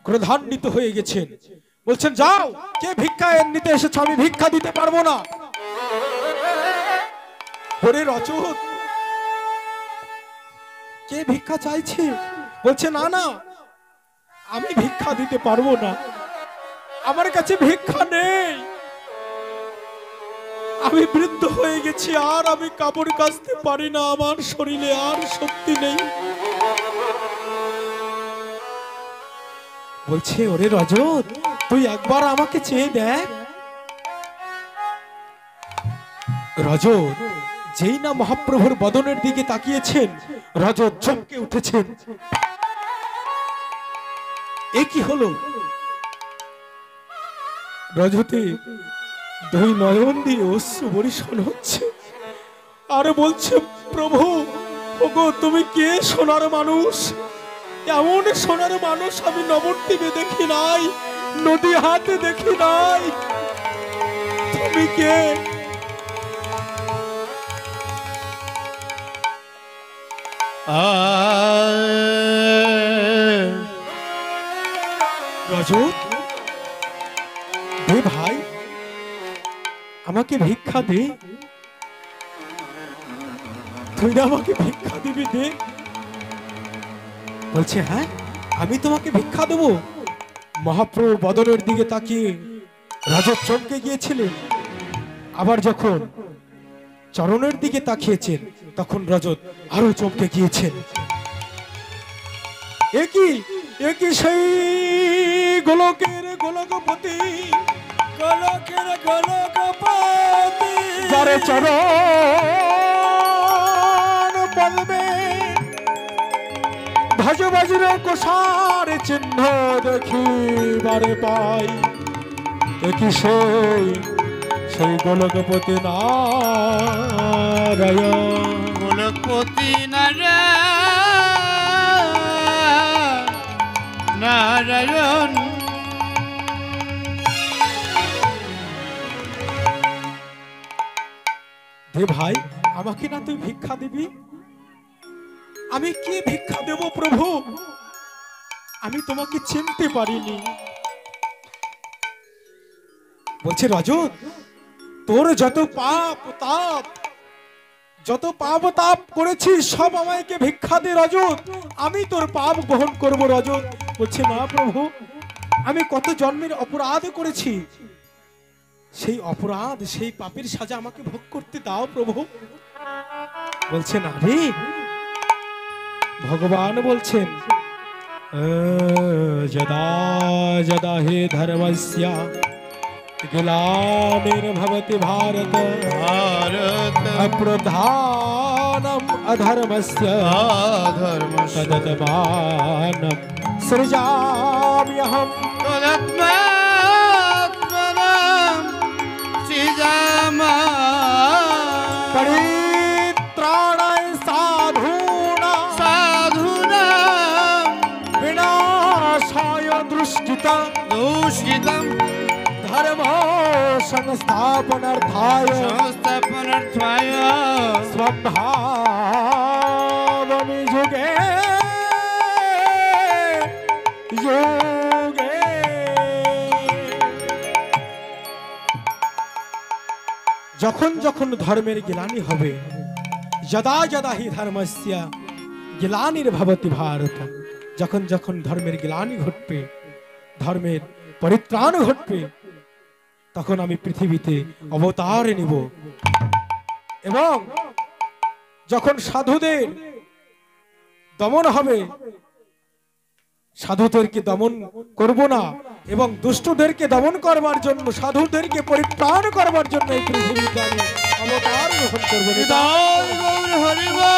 ক্রোধান্বিত হয়ে গেছেন। বলছেন যাও, কে ভিক্ষা নিতে এসেছ? আমি ভিক্ষা দিতে পারবো না। ওরে রজত, কে ভিক্ষা চাইছে? বলছে না না, আমি ভিক্ষা দিতে পারবো না, আমার কাছে ভিক্ষা নেই, আমি বৃদ্ধ হয়ে গেছি, আর আমি কাপড় কাচতে পারি না, আমার শরীরে আর শক্তি নেই। বলছে ওরে রজত, তুই একবার আমাকে চেয়ে দেখ। রজত যেই না মহাপ্রভুর বদনের দিকে তাকিয়েছেন, রজত চমকে উঠেছেন। এ কি হলো? রজতে দুই নয়ন দিয়ে অশ্রু বর্ষণ হচ্ছে, আর বলছে প্রভু, ওগো তুমি কে সোনার মানুষ? এমন সোনার মানুষ আমি নবদ্বীপে দেখি নাই, নদী হাতে দেখি নাই, তুমি কে? রজত দে ভাই, আমাকে ভিক্ষা দে, তুই না আমাকে ভিক্ষা দিবি, দে। বলছে হ্যাঁ, আমি তোমাকে ভিক্ষা দেবো। মহাপ্রভু বদনের দিকে তাকিয়ে রাজা চমকে গিয়েছিলেন। আবার যখন চরণের দিকে তাকিয়েছেন তখন রজত আরো চমকে গিয়েছেন। একই একই সেই গোলকের গোলকপতি, গোলকের গোলকপতি, যারে চরণ পদ্মে ধ্বজ বজ্র কোষার চিহ্ন দেখিবারে পাই। একই সেই সেই গোলকপতি নারায়ণ। গোলকপতি নারায়ণ। দে ভাই, আমাকে না তুই ভিক্ষা দিবি? আমি কি ভিক্ষা দেব প্রভু? আমি তোমাকে চিনতে পারিনি। বলছে রজত, তোর যত পাপ তাপ, যত পাপ তাপ করেছিস সব আমাকে ভিক্ষা দে রজত, আমি তোর পাপ বহন করব রজত। বলছে না প্রভু, আমি কত জন্মের অপরাধ করেছি, সেই অপরাধ সেই পাপের সাজা আমাকে ভোগ করতে দাও প্রভু। বলছে না রে, ভগবান বলছেন যদা যদা হে ধর্মস্য গ্লানির্ভবতি ভারত ভারত অপ্রধানম অধর্মস্য ধর্মস্য তদতমানম সৃজাম্যহম। তদাত্মাত্মনাম সৃজামা परित्राणाय साधूनां সাধুনাম विनाशाय दुष्कृतं দুষ্কৃতম धर्म संस्थापनार्थाय সংস্থাপনার্থায় स्वभावमि युगे युगे। যখন যখন ধর্মের গ্লানি হবে, যদা যদা হি ধর্মস্য গ্লানির্ভবতি ভারত, যখন যখন ধর্মের গ্লানি ঘটবে, ধর্মের পরিত্রাণ ঘটবে, তখন আমি পৃথিবীতে অবতার নিব। এবং যখন সাধুদের দমন হবে, সাধুদেরকে দমন করব না, এবং দুষ্টদেরকে দমন করবার জন্য, সাধুদেরকে পরিত্রাণ করবার জন্য এই পৃথিবীতে আমি অবতার গ্রহণ করব। হৃদয় গৌর হরিবল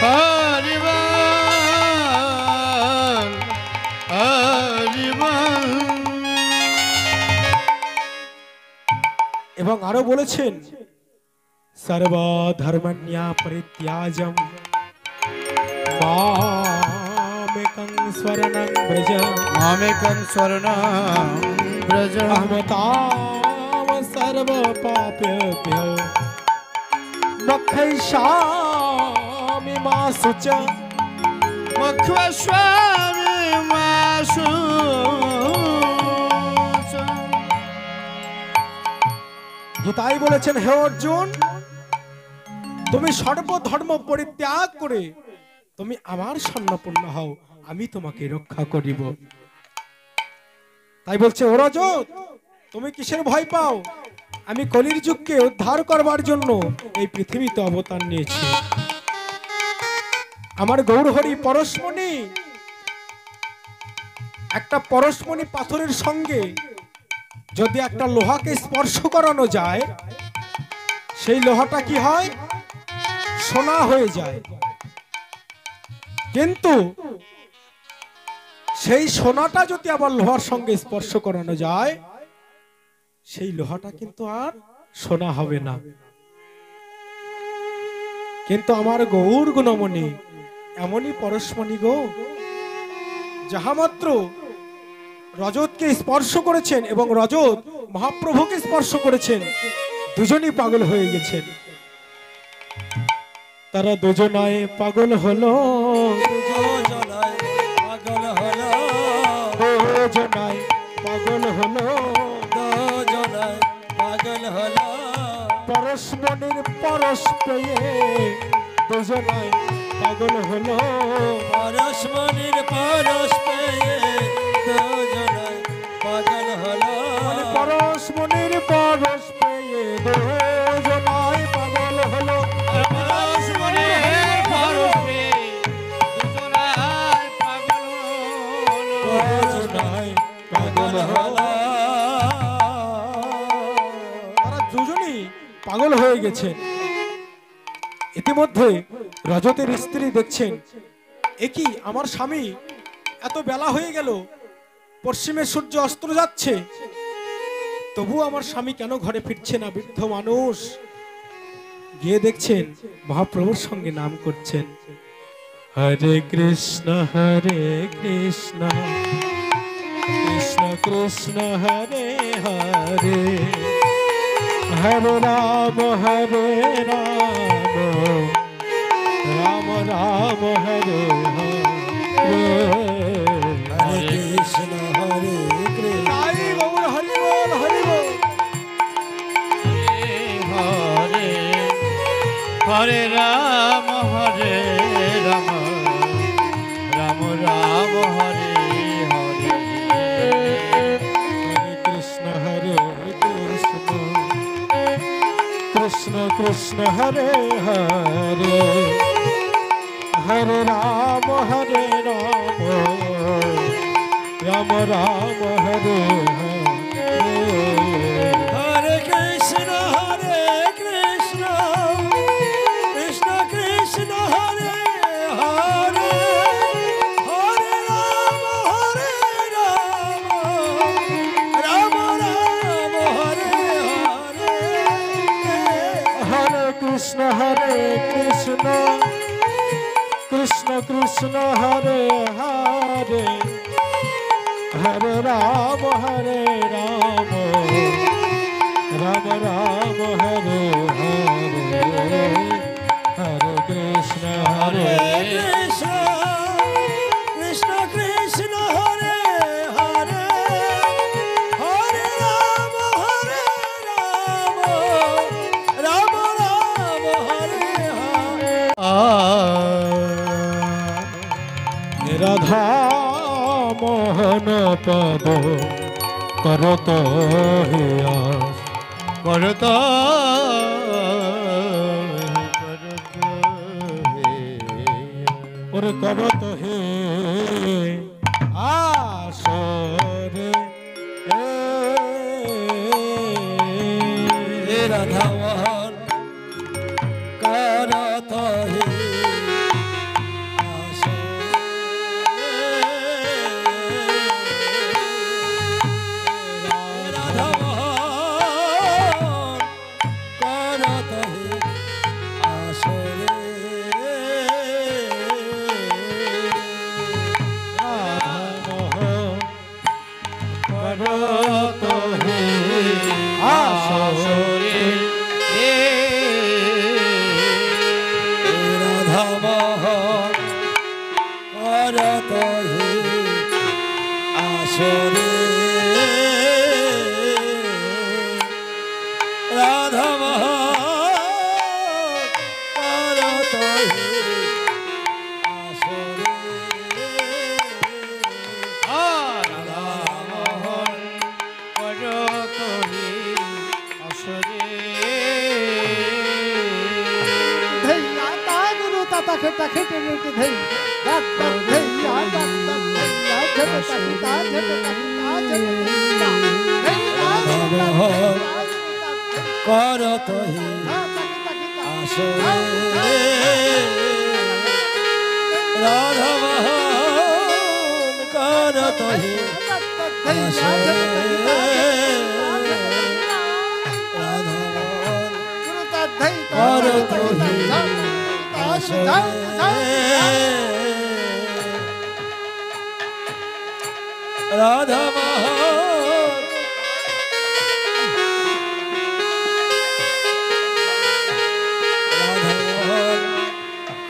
হরিবল হরিবল। এবং আরো বলেছেন সর্বধর্মণ্যা পরিত্যাজম মামেকং শরণং ব্রজ মামেকং শরণং ব্রজ अहम ताम सर्व पापेभ्यो मोक्षयिष्यामि मा शुच। মুখ্যস্বামী মাসু। গীতায় বলেছেন হে অর্জুন, তুমি সর্বধর্ম পরিত্যাগ করে তুমি আমার শরণাপন্ন হও, আমি তোমাকে রক্ষা করিব। তাই বলছে ও রজত, তুমি কিসের ভয় পাও? আমি কলির যুগকে উদ্ধার করবার জন্য এই পৃথিবীতে অবতার নিয়েছি। আমার গৌরহরি পরশমণি, একটা পরশমণি পাথরের সঙ্গে যদি একটা লোহাকে স্পর্শ করানো যায়, সেই লোহাটা কি হয়? সোনা হয়ে যায়। কিন্তু সেই সোনাটা যদি আবার লোহার সঙ্গে স্পর্শ করানো যায়, সেই লোহাটা কিন্তু আর সোনা হবে না। কিন্তু আমার গৌর গুণমণি এমনই পরশমণি গো, যাহা মাত্র রজতকে স্পর্শ করেছেন এবং রজত মহাপ্রভুকে স্পর্শ করেছেন, দুজনই পাগল হয়ে গেছেন। তারা দুজনায় পাগল হলো, দুজনায় পাগল হলো, পরশ পেয়ে দুজনায় পাগল হলো। পরশমণির পরশ পেয়ে দুজনায় পাগল হলো। পরশমণির পরশ পেয়ে দুজনায় পাগল হলো। পরশমণির পরশ পেয়ে দুজনায় পাগল হলো। দুজনায় পাগল হলো। তারা দুজনই পাগল হয়ে গেছেন। ইতিমধ্যে রজতের স্ত্রী দেখছেন, একই আমার স্বামী এত বেলা হয়ে গেল, পশ্চিমে সূর্য অস্ত যাচ্ছে, তবু আমার স্বামী কেন ঘরে ফিরছে না? বৃদ্ধ মানুষ গিয়ে দেখছেন মহাপ্রভুর সঙ্গে নাম করছেন, হরে কৃষ্ণ কৃষ্ণ কৃষ্ণ হরে হরে, হরে রাম রাম রাম হরে হরে, হরে কৃষ্ণ হরে কৃষ্ণ। তাই গৌর হরি বল হরি বল। হরে হরে রাম রাম রাম হরে হরে। হরে কৃষ্ণ কৃষ্ণ কৃষ্ণ হরে হরে, হরে রাম রাম রাম হরে হরে। হরে কৃষ্ণ কৃষ্ণ কৃষ্ণ হরে হরে, হরে রাম রাম রাম হরে হরে। হরে কৃষ্ণ কৃষ্ণ কৃষ্ণ হরে হরে, হরে রাম রাম রাম হরে হরে, হরে কৃষ্ণ হরে কৃষ্ণ কৃষ্ণ হরে হরে, হরে রাম রাম রাম হরে হরে। রাধা মোহন পদ করত হিয়া, করত ওরে করত হে আসরে রাধা মোহন করত হে রাধা মোহন করত হে আসরে। করত হে আসরে, রাধা মোহন করত হে আসরে। রাধা মোহন করত হে আসরে। রাধা মোহন করত হে আসরে। धैया तागुरु ताता खेता खेटे खेटे धै दात दात धैया दात दात धैया झट ताकिता झट ताकिता झट ताकिता धैया मोहन करत হে আসরে। রাধা মোহন করত হে আসরে। রাধা মোহন করত হে আসরে। রাধা মোহন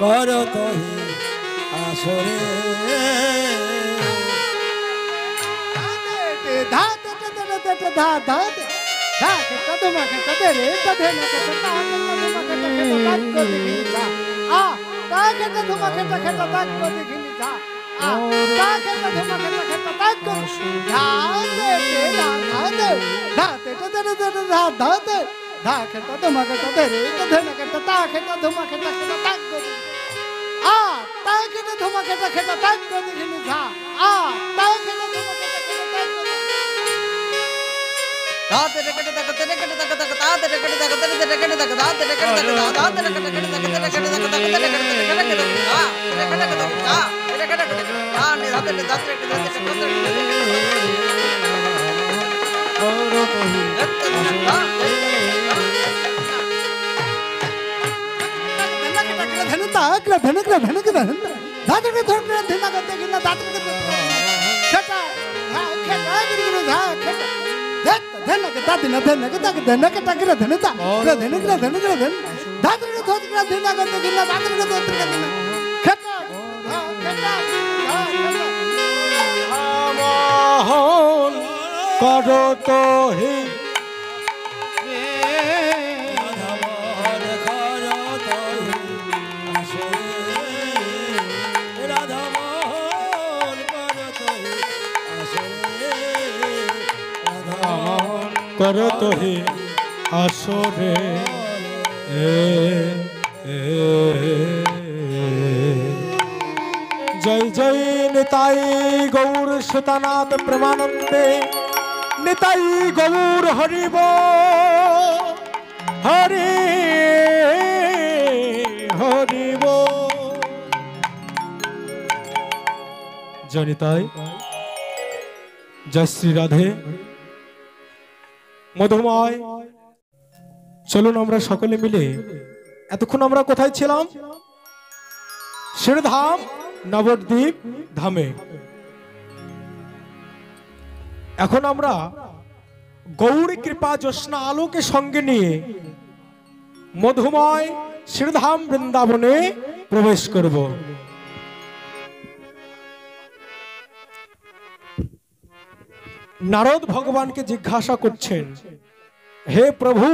করত হে আসরে। धा धा धा धा ধাকেটা ধুমাকেটা দে রে ধেনাকেটা তাকেটা ধুমাকেটা খেটা তাক করে দেখিনি যা আ তাকেটা ধুমাকেটা খেটা তাক করে দেখিনি যা আ তাকেটা ধুমাকেটা খেটা তাক করে যা দে দে দা দে ধাতেটা দে দে দা দা দে ধাকেটা ধুমাকেটা দে রে ধেনাকেটা তাকেটা ধুমাকেটা খেটা তাক করে আ তাকেটা ধুমাকেটা খেটা তাক করে দেখিনি যা আ তাকেটা ধুমাকেটা খেটা তাক করে মোহন করো তো হে করো তো হে আসরে জয় জয় নিতাই গৌর সুতানাথ প্রেমানন্দে নিতাই গৌর হরিব হরে হরিব জয় নিতাই জয় শ্রী রাধে মধুময়। চলুন আমরা সকলে মিলে, এতক্ষণ আমরা কোথায় ছিলাম? শ্রীধাম নবদ্বীপ ধামে। এখন আমরা গৌর কৃপা জ্যোৎস্না আলোকে সঙ্গে নিয়ে মধুময় শ্রীধাম বৃন্দাবনে প্রবেশ করব। নারদ ভগবানকে জিজ্ঞাসা করছেন, হে প্রভু,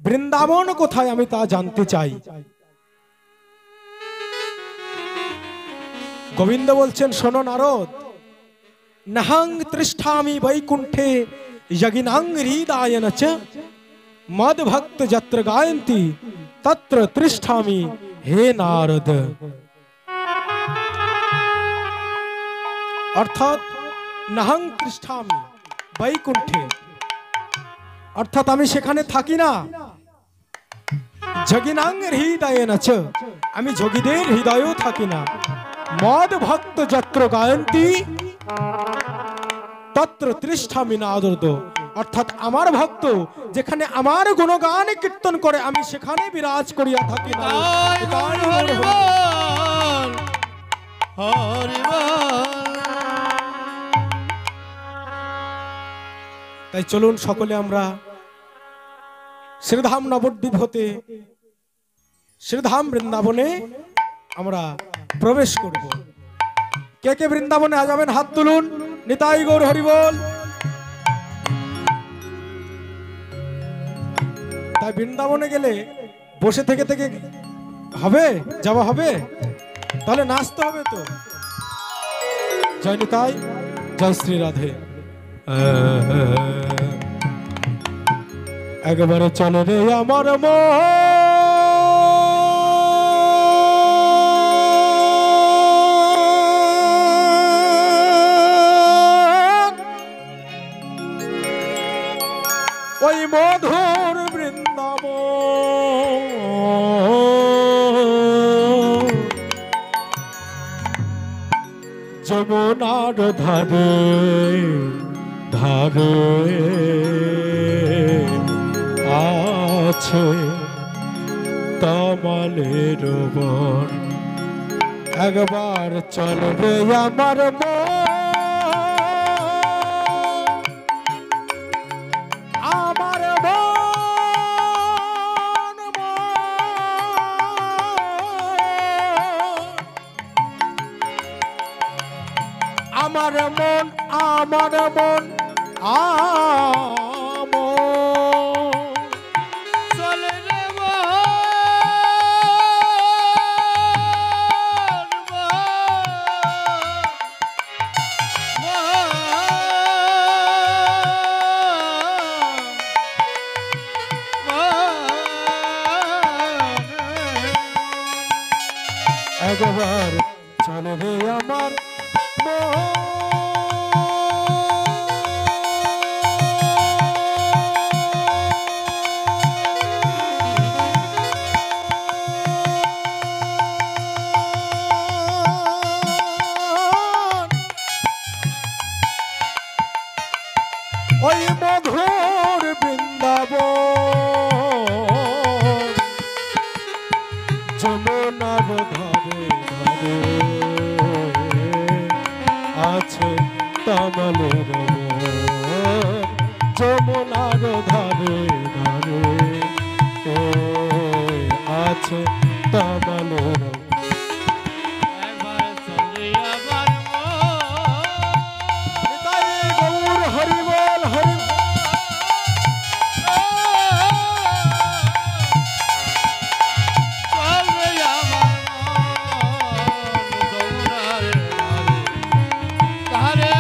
বৃন্দাবন কোথায় আমি তা জানতে চাই। গোবিন্দ বলছেন, শোনো নারদ, নহং তৃষ্ঠামি বৈকুণ্ঠে যগিনাং হৃদয়ন চ মদ ভক্ত যত্র গায়ন্তি তত্র তৃষ্ঠামি হে নারদ। অর্থাৎ নহং তৃষ্ঠামি বৈকুণ্ঠে, অর্থাৎ আমি সেখানে থাকি না। যোগিনাং হৃদয়েন চ, আমি যোগীদের হৃদয়েও থাকি না। মদ ভক্ত যত্র গায়ন্তি তত্র তৃষ্ঠামি নারদ, অর্থাৎ আমার ভক্ত যেখানে আমার গুণগান কীর্তন করে আমি সেখানে বিরাজ করিয়া থাকি না। তাই চলুন সকলে আমরা শ্রীধাম নবদ্বীপ হতে শ্রীধাম বৃন্দাবনে আমরা প্রবেশ করব। কে কে বৃন্দাবনে যাবেন হাত তুলুন। নিতাই গৌর হরি বল। তাই বৃন্দাবনে গেলে বসে থেকে থেকে হবে, যাওয়া হবে? তাহলে নাচতে হবে তো। জয় নিতাই, জয় শ্রী রাধে। একবারে চলে রে আমার ওই মধুর বৃন্দাবন, যমুনার ধারে ধারে আছে তমালের বন। একবার চলবে আমার আমার আমার মন আমার মন একবার চলে রে আমার ওই মধুর বৃন্দাবন যমুনার ধারে ধারে আছে তমলের যমুনার ধারে ধারে আছে তমলের একবার চলে আমার গৌর হরিবল হরি চলে আমার যমুনার ধারে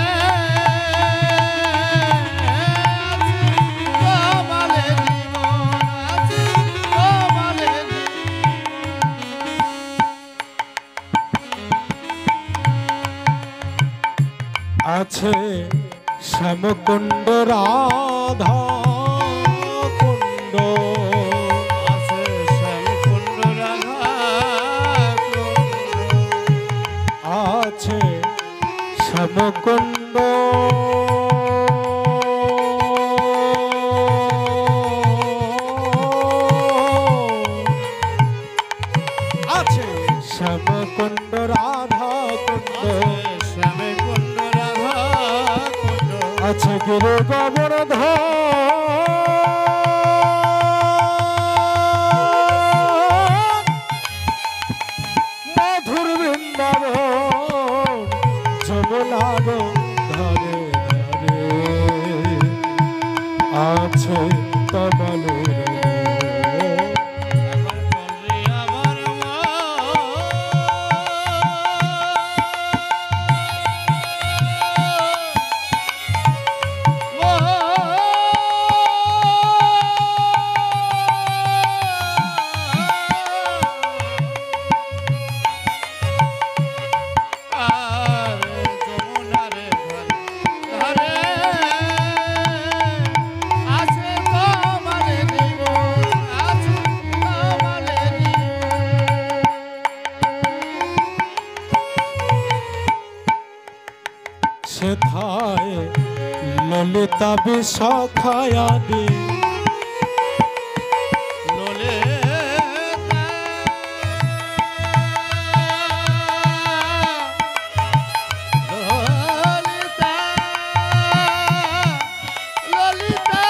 কমালে জীবন আছে কমালে আছে শ্যামকুণ্ড রাধা কুণ্ড আছে শ্যামকুণ্ড রাধা আছে শ্যামকুণ্ড আছে শ্যামকুণ্ড রাধা কুণ্ড শ্যামকুণ্ড রাধা কুণ্ড আছে গুরু গোবর্ধন মধুর বৃন্দাবন যমুনার ধারে ধারে আছে তমালের একবার চলে আমার যমুনার ধারে আছে তোমার জীবন আছে তোমার সেথায় ললিতা বিশাখায়া দে লোলে ললিতা ললিতা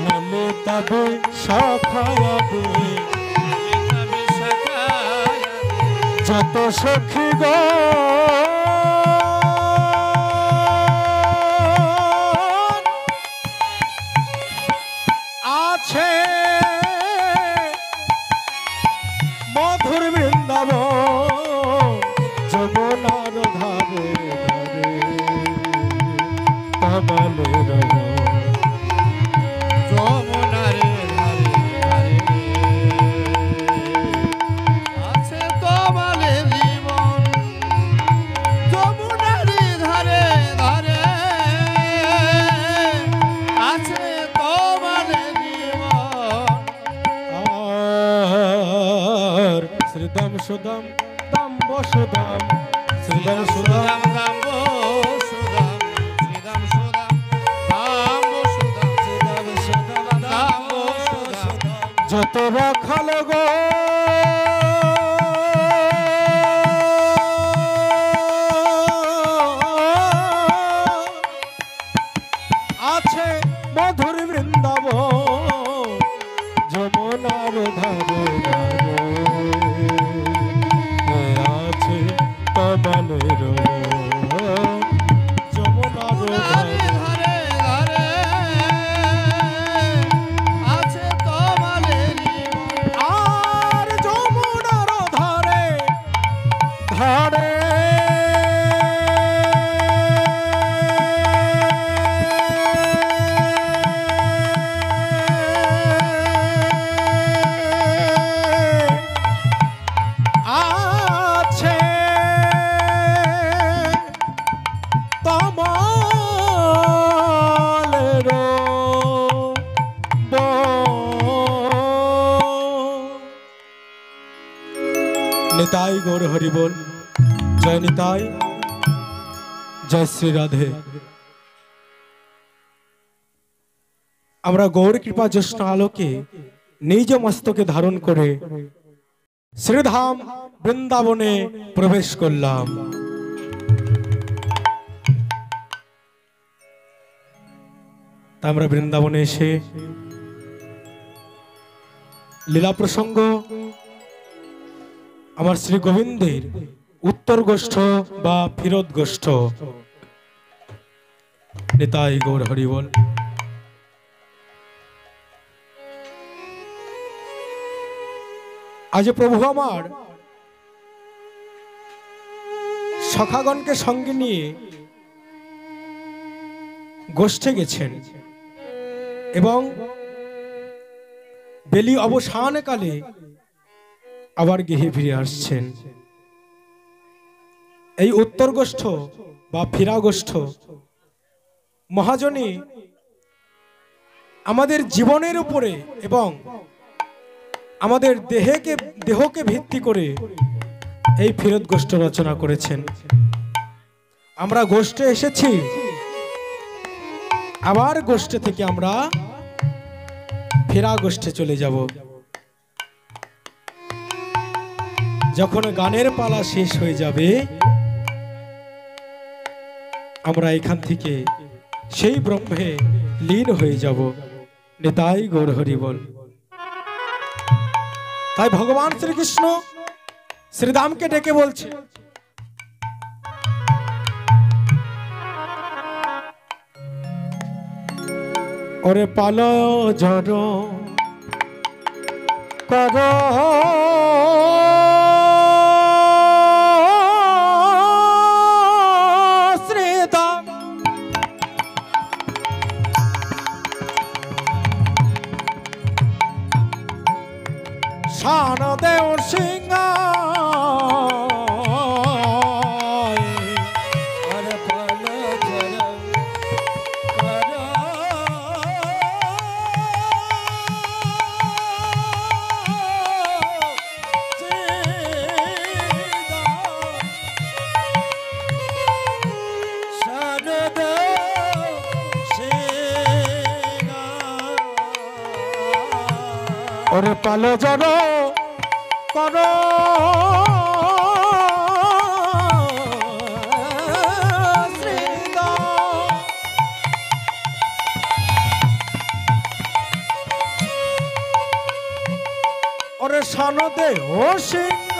ললিতা বিশাখায়া দে যত সখী গো আছে মধুর বৃন্দাবন যমুনার ধারে ধারে কমলের যমুনার ধারে ধারে আছে তোমার জীবন যমুনার ধারে ধারে আছে তোমার জীবন আর শ্রীদাম সুদাম দাম্ব সুদাম শ্রীদাম সুদাম সুদাম দাম্ব সুদাম শ্রীদাম সুদাম দাম্ব সুদাম শ্রীদাম সুদাম দাম্ব সুদাম যত রাখাল গো আছে মধুর বৃন্দাবন যমুনার ধারে ধারে আছে কমলের যমুনার ধারে ধারে ধারে আছে তোমার জীবন আর নিতাই গৌর হরি বল। জয় নিতাই, জয় শ্রী রাধে। আমরা গৌর কৃপা জ্যোৎস্না আলোকে নিজ মস্তকে ধারণ করে শ্রীধাম বৃন্দাবনে প্রবেশ করলাম। তা আমরা বৃন্দাবনে এসে লীলা প্রসঙ্গ আমার শ্রী গোবিন্দের উত্তর গোষ্ঠ বা ফিরত গোষ্ঠ। নিতাই গৌর হরি বল। আজ প্রভু আমার সখাগণকে সঙ্গে নিয়ে গোষ্ঠে গেছেন এবং বেলি অবসানকালে আবার গৃহে ফিরে আসছেন। এই উত্তর গোষ্ঠ বা ফিরা গোষ্ঠ মহাজনী আমাদের জীবনের উপরে এবং আমাদের দেহকে ভিত্তি করে এই ফিরত গোষ্ঠ রচনা করেছেন। আমরা গোষ্ঠে এসেছি, আবার গোষ্ঠে থেকে আমরা ফেরা গোষ্ঠে চলে যাব। যখন গানের পালা শেষ হয়ে যাবে আমরা এখান থেকে সেই ব্রহ্মে লীন হয়ে যাব। নিতাই গৌর হরি বল। তাই ভগবান শ্রীকৃষ্ণ শ্রীরামকে ডেকে বলছে, ওরে পালো জড় কর শ্রীরাম, শান দেও সিংহ ওরে পালো জড় কর শ্রীরাম, ওরে শান দেহ সিংহ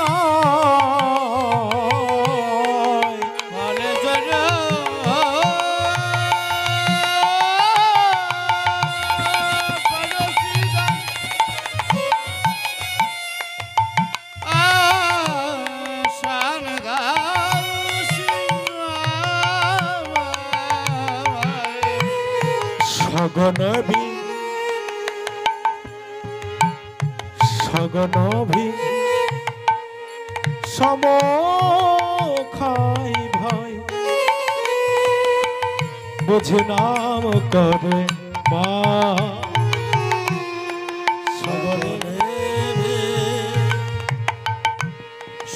সগনভি সগনভি সমখাই ভাই বুঝে নাম করে মা, সগনভি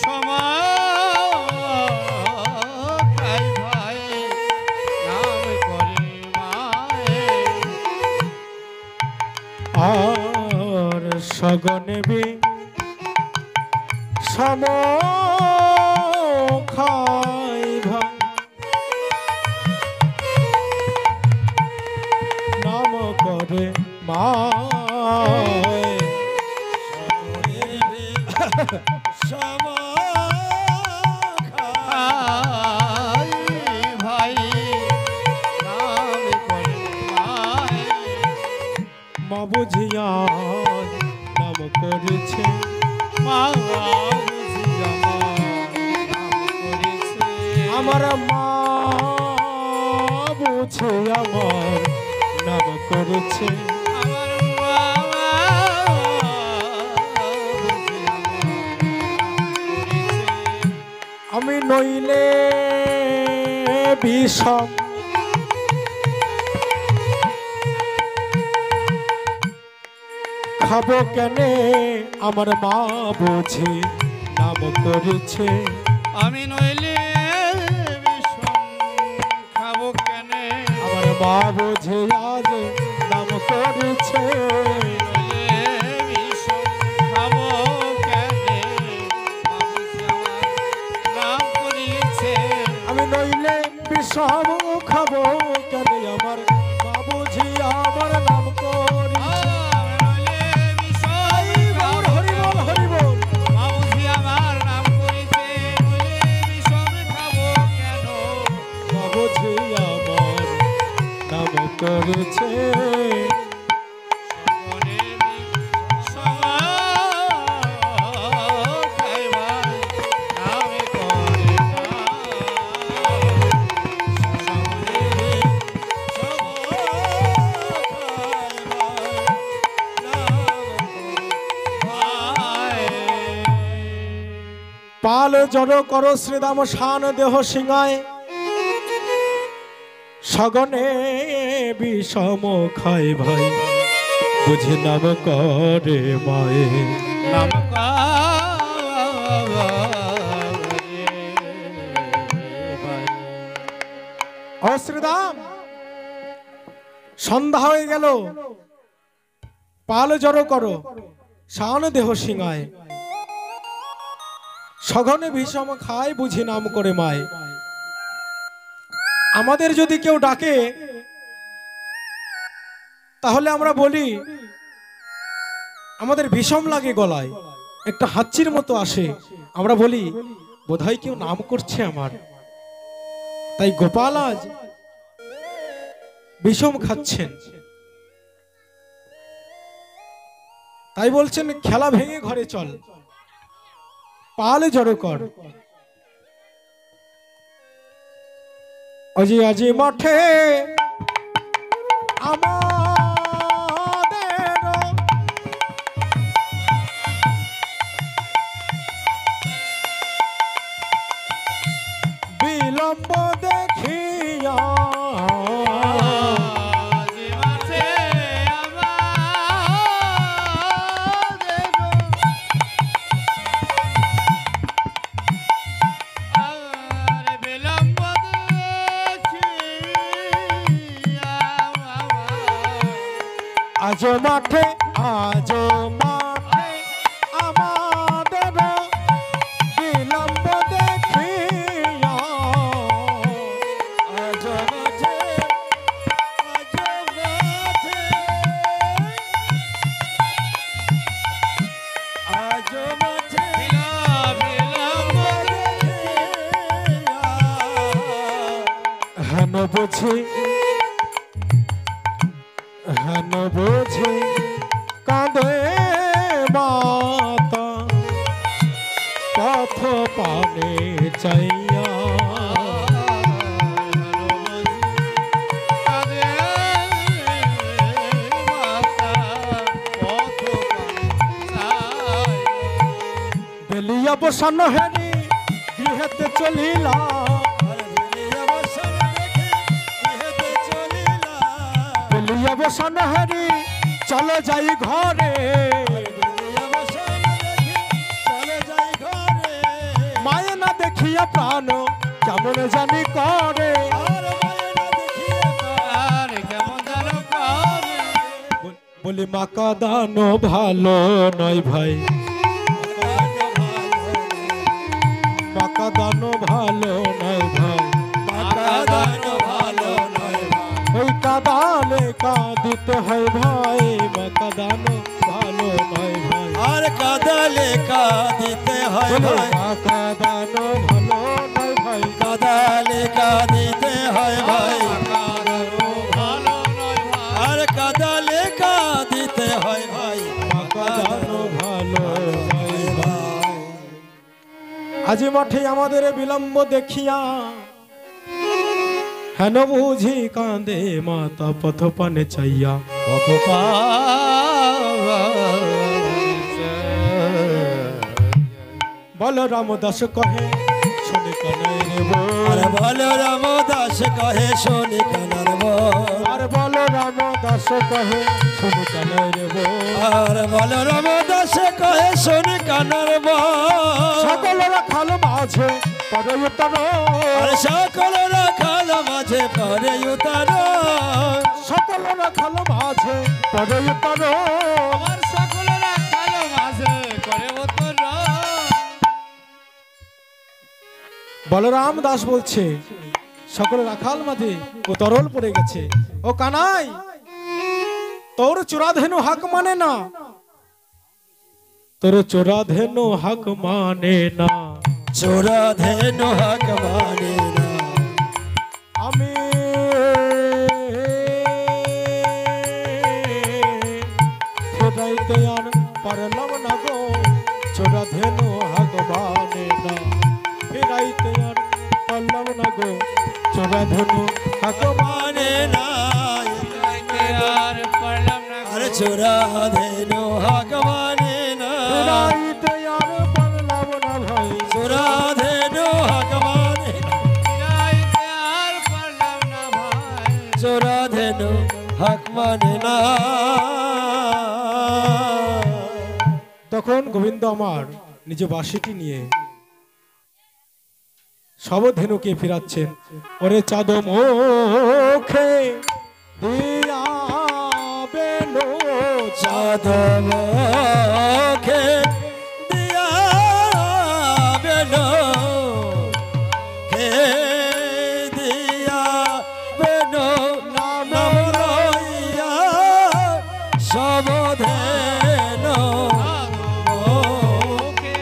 সমখাই ভাই নাম করে মায়ে, আর সগনভি সমখাই ভাই নাম করে মা, সমখাই ভাই নাম করে মায়ে, মা বুঝিয়া নাম করেছে, মা বুঝিয়া নাম করেছে, আমার মা বুঝে আমার নাম করেছে। আমার মা বুঝিয়া নাম করেছে, আমি নইলে বিষম খাবো কেনে আমার মা বুঝে নাম করেছে। আমি নইলে বিষম খাবো কেনে, আমার মা বুঝে আজ নাম করেছে। নইলে বিষম খাবো কেনে, বাবুজি আমার নাম করিয়েছে। আমি নইলে বিষম খাবো কেন, আমার মা বুঝি আমার নাম করেছে। আমি নইলে বিষম গৌর হরি বল, হরি বল। বাবুজি আমার নাম করিয়েছে, নইলে বিষম খাবো কেন, মা বুঝি আমার নাম করেছে। পাল জড় কর শ্রীদাম শান দেহ সিংহায়, সগনে বিষম খায় ভাই, বুঝি নাম করে মায়ে। ও শ্রীদাম, সন্ধ্যা হয়ে গেল, পাল জড় করো শান দেহ সিংহায়, সঘনে বিষম খায়, বুঝি নাম করে মায়। আমাদের যদি কেউ ডাকে তাহলে আমরা বলি আমাদের বিষম লাগে গলায়, একটা হাঁচির মতো আসে, আমরা বলি বোধহয় কেউ নাম করছে আমার। তাই গোপাল আজ বিষম খাচ্ছেন, তাই বলছেন খেলা ভেঙে ঘরে চল, পাল জড়ো কর। আজি আজি মাঠে আমাদের বিলম্ব দেখিয়া, আজ মাঠে আজ মাঠে আমাদের বিলম্ব দেখিয়া, আজ মাঠে আজ মাঠে হেন বুঝি হেন বুঝি কাঁদে মাতা, পথ পানে চাইয়া। বেলিয়া বসানো হেরি গৃহেতে চলিলা, বেলিয়া বসানো হেরি চলে যাই ঘরে, মায়ে না দেখিয়া প্রাণ কেমন জানি করে। বলি মাকা দানো ভালো নয় ভাই, মাকা দানো ভালো নয় ভাই, ওই কাদালে কাঁদিতে হয় ভাই, মাকা দানো ভালো নয় ভাই, আর কাদালে কাঁদিতে হয় ভাই, মাকা দানো ভালো নয় ভাই, কাদালে কাঁদিতে হয় ভাই, আর কাদালে কাঁদিতে হয় ভাই, মাকা দানো ভালো নয় ভাই। আজি মাঠে আমাদের বিলম্ব দেখিয়া, হেন বুঝি কাঁদে মাতা পথ পানে চাইয়া। বল রামদাস কহে শোনে কানাই রে বল আর বলো রামদাস কহে শোনে কানার বল আর বলো রামদাস কহে শোনে কানাই রে বল আর বলো রামদাস কহে শোনে কানার বল সকল রাখাল মাঝে পরে উত্তর আর সকল রাখাল মাঝে পরে উতার সকল রাখাল মাঝে পরে উত্তর আমার সকলেরা কালো মাঝে করে উত্তর বলরাম দাস বলছে সকল রাখাল মাঝে ও তরল পড়ে গেছে। ও কানাই, তোর চোরাধেনু হাক মানে না, তোর চোরাধেনু হাক মানে না। চোরা ধেনু হাক মানে না আমি ফেরাইতে আর পারলাম না গো, চোরাধেনু হাক মানে না। ফেরাইতে আর পারলাম না গো, চোরাধেনু হাক মানে না আর পারলাম না আর চোরা ধেনু হাক মানে না ফেরাইতে আর পারলাম না ভাই। চোরা ধেনু হাক মানে না ফিরাইতে আর পারলাম না ভাই চোরা ধেনু হাক মানে না তখন গোবিন্দ আমার নিজ বাঁশিটি নিয়ে সব ধেনুকে ফিরাচ্ছেন। ওরে চাঁদ মুখে দিয়া বেলো চাঁদ মুখে দিয়া বেলো হে দিয়া বেলো নাম লইয়া সব ধেনু মুখে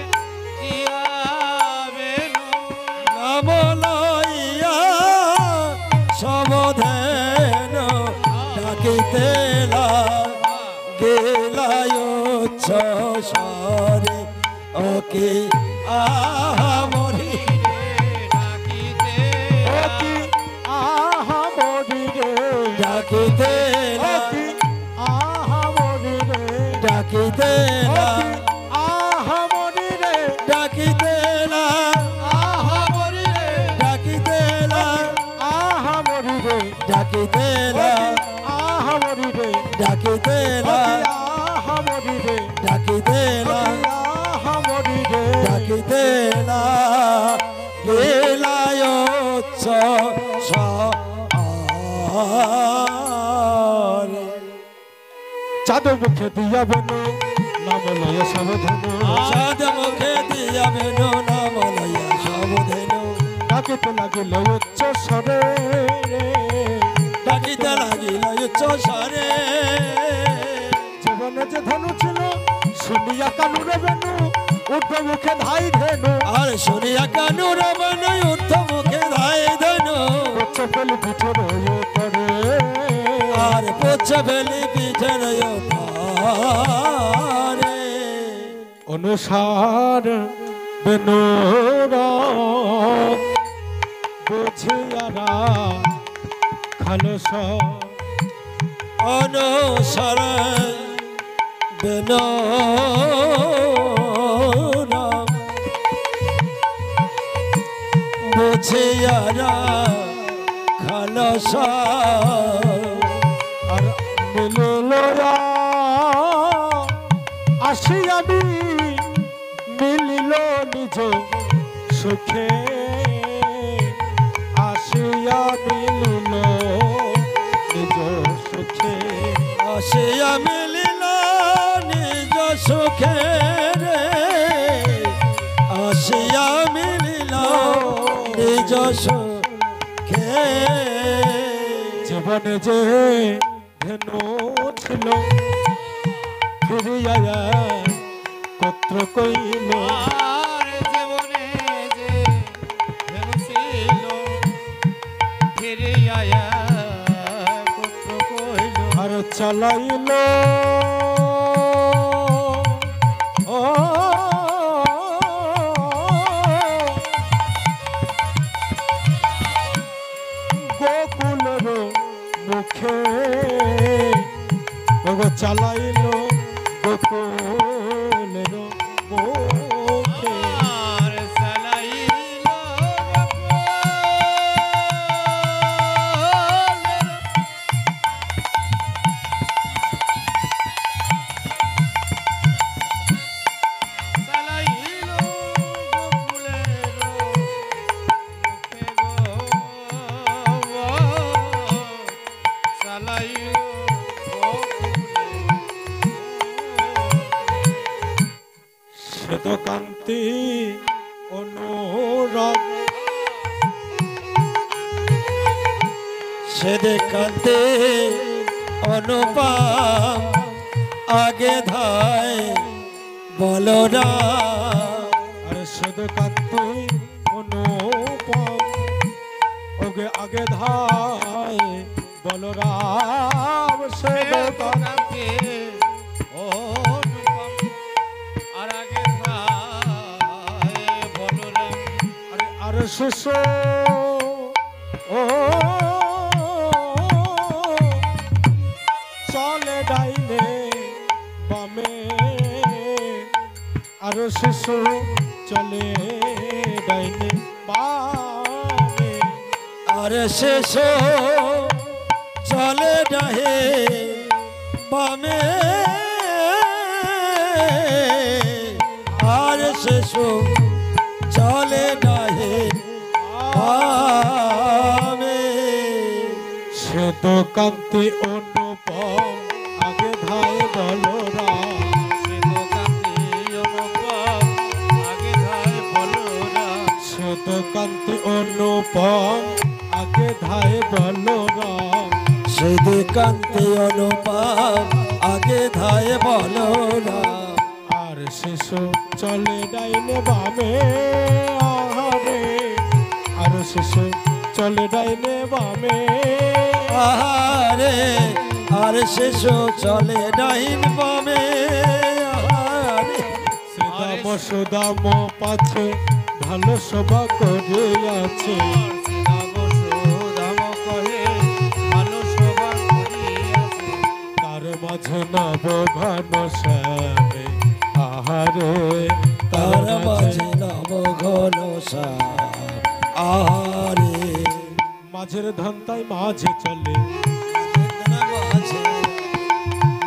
দিয়াবেনো নাম লইয়া সব ধেনু ডাকিতে গেলায় সরে ওকে আমরি ডাকিতে অতি আহা মরি রে, ডাকিতে অতি আহা মরি রে, ডাকিতে অতি আহা মরি রে, ডাকিতে আহা মরি রে, ডাকিতে আহা মরি রে, ডাকিতে আহা মরি রে, ডাকিতে আহা মরি রে, ডাকিতে আহা মরি রে। ডাকিতে গেলায় সরে চাঁদ মুখে দিয়া বেনু নাম লয় সাবধানু, চাঁদ মুখে দিয়া বেনু নাম লইয়া সব ধেনু ডাকিতে লাগিল উচ্চ স্বরে, ডাকিতে লাগিল উচ্চ স্বরে জীবনে যে ধনু ছিল শুনিয়া কানুরে বেনু, ঊর্ধ্ব মুখে ধাই ধেনু, আর শুনিয়া কানুর বনু উত্থ মুখে ধাই ধেনু উচ্চ ফেল পিঠে রয়ে পড়ে, আর পুচ্ছ বেলি পিঠের পারে অনুসার বেনুরা বুঝিয়ারা খালস অনুসর বেনু বুঝিয়ারা খালস আর মিলিলয়া আসি আমি মিলিল নিজ সুখে, আসিয়া মিলিল নিজ সুখে, আসিয়া মিলিল নিজ সুখে রে আসিয়া মিলিল নিজ সুখে জীবনে যে ধেনু ছিল ফিরিয়া কত্র কইল, আর জীবনে যে ধেনু ছিল ফিরে আয়া পুত্র কইল আর চালাইল ও গোকুলের মুখে, ওগো চালাইল গোকুলের মুখে, আর চালাইল কান্তি অনুরাগ সেদে কান্তে অনুপম আগে ধায় বলরাম আর শুধু কান্তি অনুপম ওগে আগে ধায় বলরাম শুধু কান্তি আর আগে বলরাম আর শেষ ও চলে ডাইনে বামে আর শেষ চলে ডাইনে বামে আর শেষ চলে ডাহে বামে আর শেষ চলে ডাহে বামে সে তো কান্তি অনুপম আগে ধায় বলরাম সে তো কান্তি অনুপম আগে ধায় বলরাম সেদে কান্তে অনুপম আগে ধায় বলরাম আর শিশু চলে ডাইনে বামে আহারে আর শিশু চলে ডাইনে বামে আহারে আর শেষ চলে ডাইন বামে আহারে শ্রীদাম সুদাম পাছে ভালো সভা করে আছে তার মাঝে নব ঘন শ্যামে আহারে তার মাঝে নব ঘন আহারে মাঝের ধন্তায় মাঝে চলে মাঝে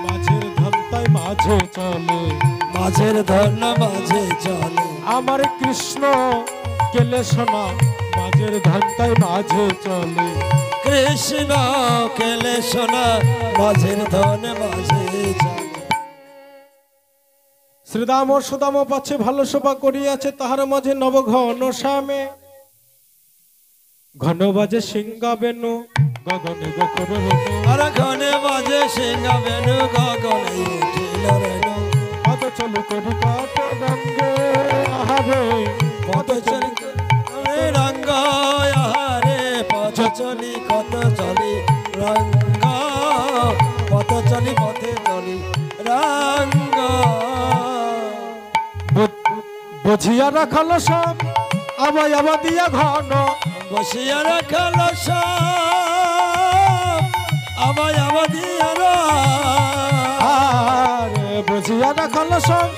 মাঝের ধন্তায় মাঝে চলে মাঝের ধন মাঝে চলে আমার কৃষ্ণ গেলে শোনা মাঝের ধন্তায় মাঝে চলে কৃষ্ণ কেলে সোনা মাঝের ধন মাঝে চলে শ্রীদাম ও সুদাম পাচ্ছে ভালো শোভা করিয়াছে তাহার মাঝে নব ঘন শ্যামে ঘন বাজে সিংহা বেনু গগনে গোকর হেনু আর ঘনে বাজে সিংহা বেনু গগনে উঠিল রেণু পদ চলু করি কাট রঙ্গে আহারে পথ চলি রঙ্গ আহারে পথ চলি কত চলি রঙ্গ পথ চলি পথে চলি রঙ্গ বুঝিয়া রাখাল সব আমায় আবার দিয়া ঘন বসিয়া রাখাল আমায় আমাদিয়ার আরে বুঝিয়া রাখাল সব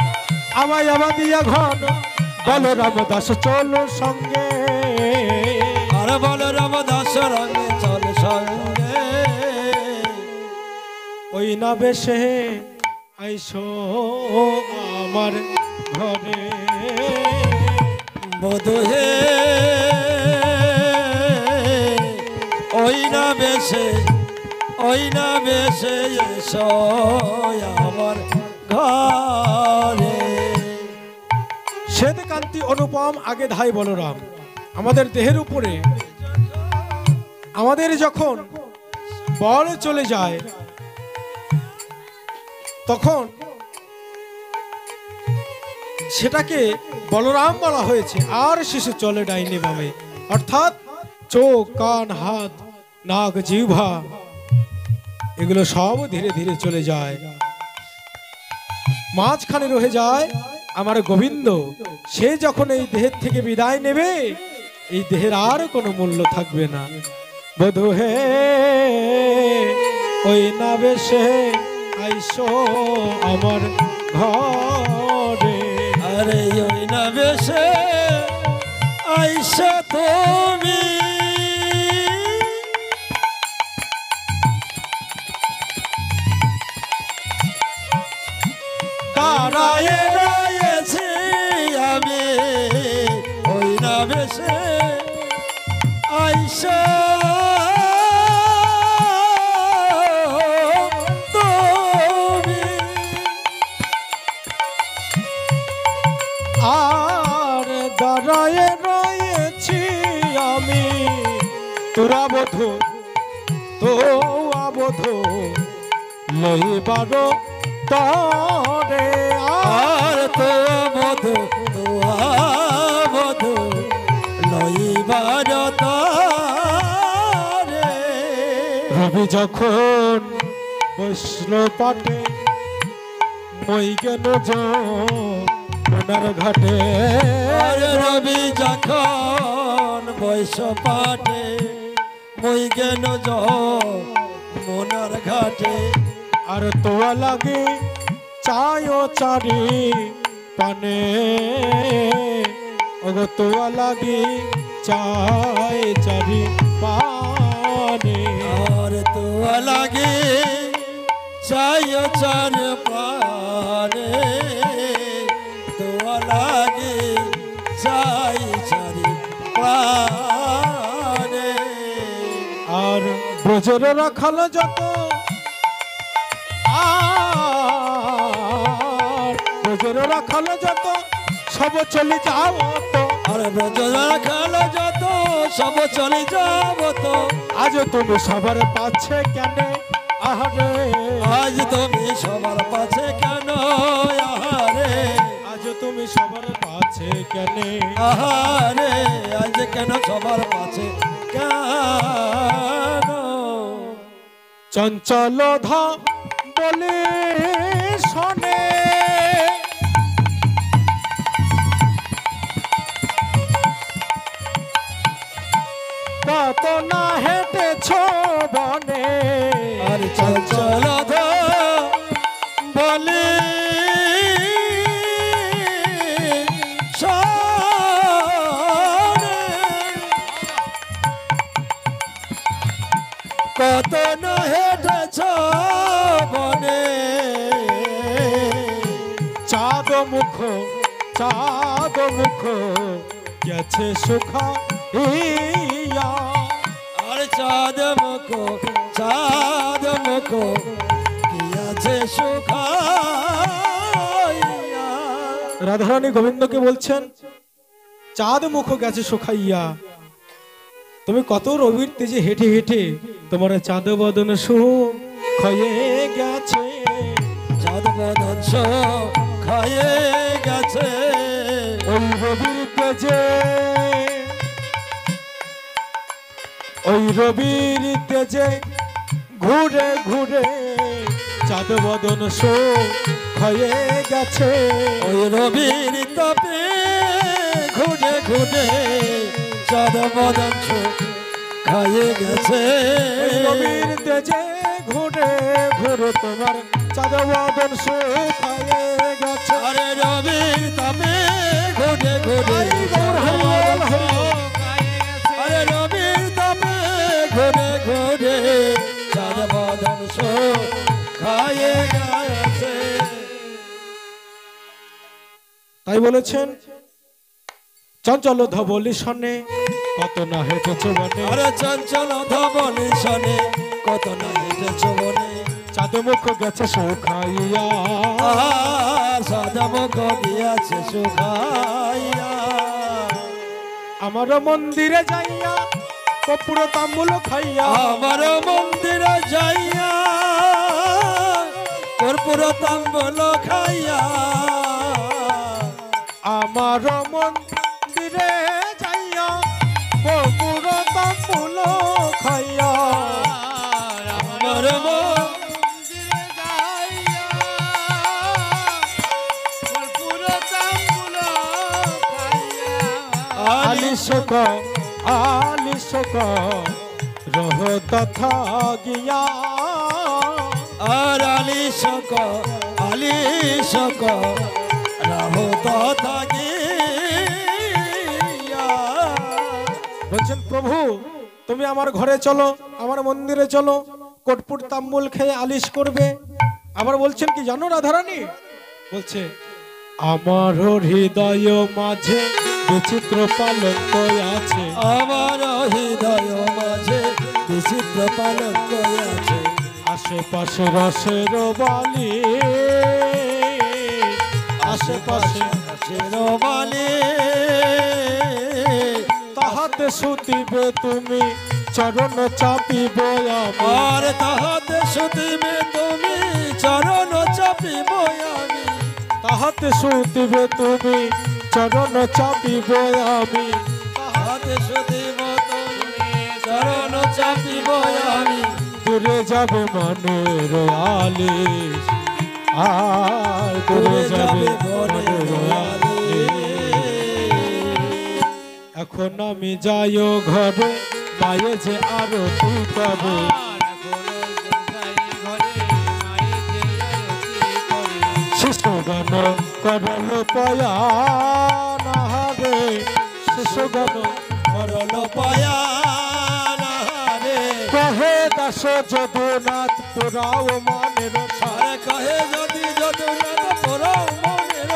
আমায় আবার দিয়া ঘন বলরাম দাস চলো সঙ্গে আর বল রামদাস রঙে চল সঙ্গে ওই না বেশে আইসো আমার ঘরে বধু হে ওই না বেশে এসো আমার ঘরে শ্বেত কান্তি অনুপম আগে ধাই বলরাম আমাদের দেহের উপরে আমাদের যখন বল চলে যায় তখন সেটাকে বলরাম বলা হয়েছে আর শিশু চলে ডাইনে বামে অর্থাৎ চোখ কান হাত নাক জিহ্বা এগুলো সব ধীরে ধীরে চলে যায় মাঝখানে রয়ে যায় আমার গোবিন্দ সে যখন এই দেহের থেকে বিদায় নেবে এই দেহের আর কোনো মূল্য থাকবে না বধু হে ওই না বেশে আইসো আমার ঘরে আরে ওই না বেশে আইসা তুমি কারায়ে রয়েছে আমি ওই না বেশে আইসা তুমি তোরা বধু তো আবধু লইবার তরে আর তো বধু বধু লইবার তরে রবি যখন বৈষ্ণ পাটে মই গেল যমুনার ঘাটে আর রবি যখন বৈশ পাটে মই গেল যমুনার ঘাটে আর তোয়া লাগে চায় চারি পানে ওগো তোয়া লাগে চায় চারি পানে আর তো লাগে চাই চার প্রাণে তো লাগে চাই চারি প্রাণে আর ব্রজের রাখাল যত আর ব্রজের রাখাল যত সব চলে যাও তো আর ব্রজরা খালো যত সব চলে যাব তো আজ তুমি সবার পাচ্ছে কেন আহারে আজ তুমি সবার পাশে কেন আহারে আজ তুমি সবার পাচ্ছে কেন আহারে আজ কেন সবার পাশে কেন চঞ্চল ধা বলে শোনে কত না হেঁটেছ বনে আর চঞ্চল বলে শোনে, কত না হেঁটেছ বনে চাঁদ মুখ গেছে সুখা ইয়া আর চাঁদ মুখ কি আছে সুখাইয়া রাধারানী গোবিন্দকে বলছেন চাঁদ মুখ গেছে শুকাইয়া তুমি কত রবির তেজে হেঁটে হেঁটে তোমার চাঁদ বদন শুকিয়ে গেছে চাঁদ বদন খায়ে গেছে ওই রবির তেজে ঘুরে ঘুরে চাঁদ বদন শুকিয়ে গেছে ওই রবির তাপে ঘুরে ঘুরে চাঁদ বদন খায়ে গেছে ওই রবির তেজে ঘুরে ঘুরে তোমার চাঁদ বদন শুকিয়ে গেছে আরে রবির তাপে ঘুরে ঘুরে গৌর হরিবল হরি আরে রবির তাপে ঘুরে ঘুরে চাঁদ বদন খায়ে গেছে তাই বলেছেন চঞ্চল ধবলি সনে কত না হেঁটেছ বনে আরে চঞ্চল ধবলি শনে কত না হেঁটেছ বনে চাঁদ মুখ গেছে শুকাইয়া সাদা মুখ গিয়াছে শুকাইয়া আমার মন্দিরে যাইয়া কপুর তাম্বুল খাইয়া আমার মন্দিরে যাইয়া কর্পূর তাম্বুল খাইয়া আমার মন্দিরে যাইয়া কপুর তাম্বুল খাইয়া আমার আলিশক রহ তথা গিয়া আর আলিশক রাহ তথা গিয়া বলছেন প্রভু তুমি আমার ঘরে চলো আমার মন্দিরে চলো কটপুট তাম্বুল খেয়ে আলিশ করবে আবার বলছেন কি জানো রাধারানী বলছে আমার হৃদয় মাঝে বিচিত্র পালঙ্ক আছে আমার হৃদয় মাঝে বিচিত্র পালঙ্ক আছে আশেপাশে রসের বালি আশেপাশে শেরবালি তাহাতে সুতিবে তুমি চরণ চাপিব আমি আর তাহাতে শুতিবে তুমি চরণ চাপিব আমি তাহাতে শুতিবে তুমি চরণ চাপিব আমি তাহাতে শুতিব তুমি চরণ চাপিব আমি দূরে যাবে মনের আলিস আর দূরে যাবে মনের আলিস এখন আমি যাইও ঘরে মায়ে যে আরতি করে শিশুগণ করল পয়ান হারে শিশুগণ করল পয়ান রে কহে দাস যদুনাথ পুরাও মনের সার কহে যদি যদুনাথ পুরাও মনের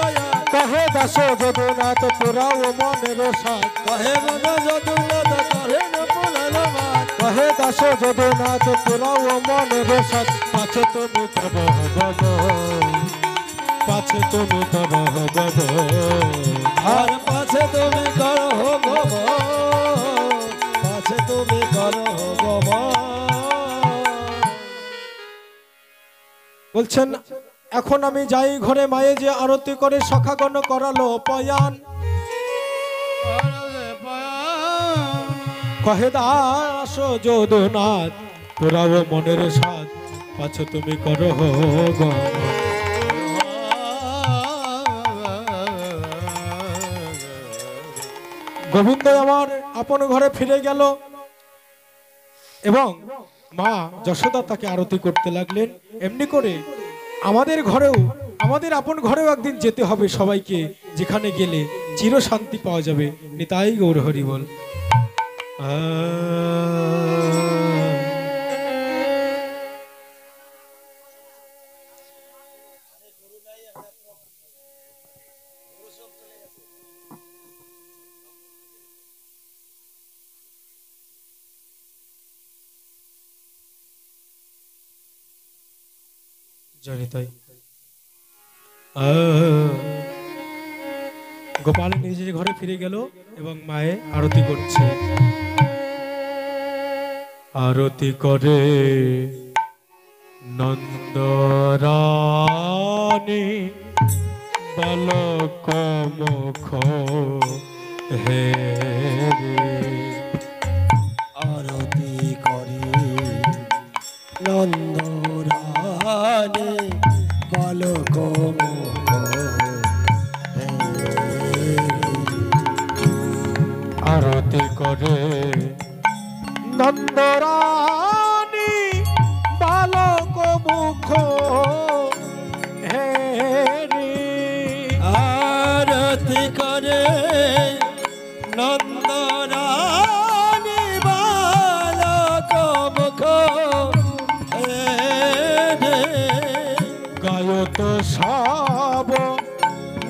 কহে দাস যদুনাথ পুরাও মনের সার কহে মন যদুনাথ করে না পুরানো মান কহে দাস যদুনাথ পুরাও মনের সার পাছে তুমি করহ বব পাছে তুমি করহ বব আর পাছে তুমি করহ গব পাছে তুমি করহ গব বলছেন এখন আমি যাই ঘরে মায়ে যে আরতি করে সখাগণ করালো পয়ান কহে দাস যদুনাথ পুরাও মনের সাথ পাছে তুমি করহ গো গোবিন্দ আমার আপন ঘরে ফিরে গেল এবং মা যশোদা তাকে আরতি করতে লাগলেন এমনি করে আমাদের ঘরেও আমাদের আপন ঘরেও একদিন যেতে হবে সবাইকে যেখানে গেলে চির শান্তি পাওয়া যাবে নিতাই গৌর হরি বল জানি তাই গোপাল নিজের ঘরে ফিরে গেল এবং মায়ে আরতি করছে আরতি করে নন্দরানী বালক মুখ হে আরতি করে নন্দরানী বালক মুখ আরতি করে নন্দরানী বালক মুখ হেরি আরতি করে নন্দরানী বালক মুখ গায়ত সব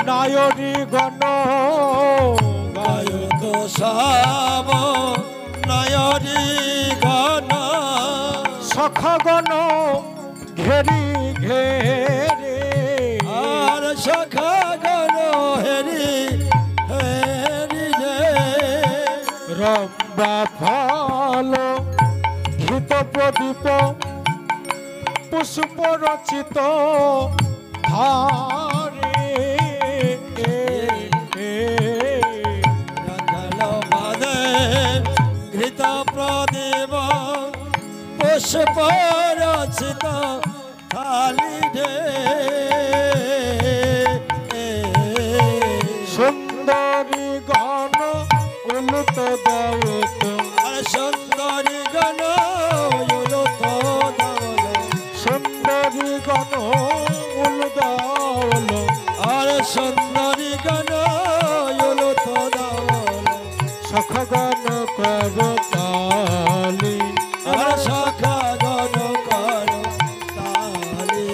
নায়রি গণ গায়ত সব নয়রি গণ সখগণ ঘেরি ঘেরে আর সখা গণ হেরি হেরি রে রম্বা ফল ঘৃত প্রদীপ পুষ্প রচিত ধারে রঙ্গল বাদে ঘৃত প্রদীপ পুষ্প রচিত থালি রে সুন্দরী গণ উলুত দাওত আর সুন্দরী গণ উলুত দাওল সুন্দরী গণ উলুদাওল আর সুন্দরী গণ উলুত দাওল সখগণ কর তালি আর সখা গণ কর তালি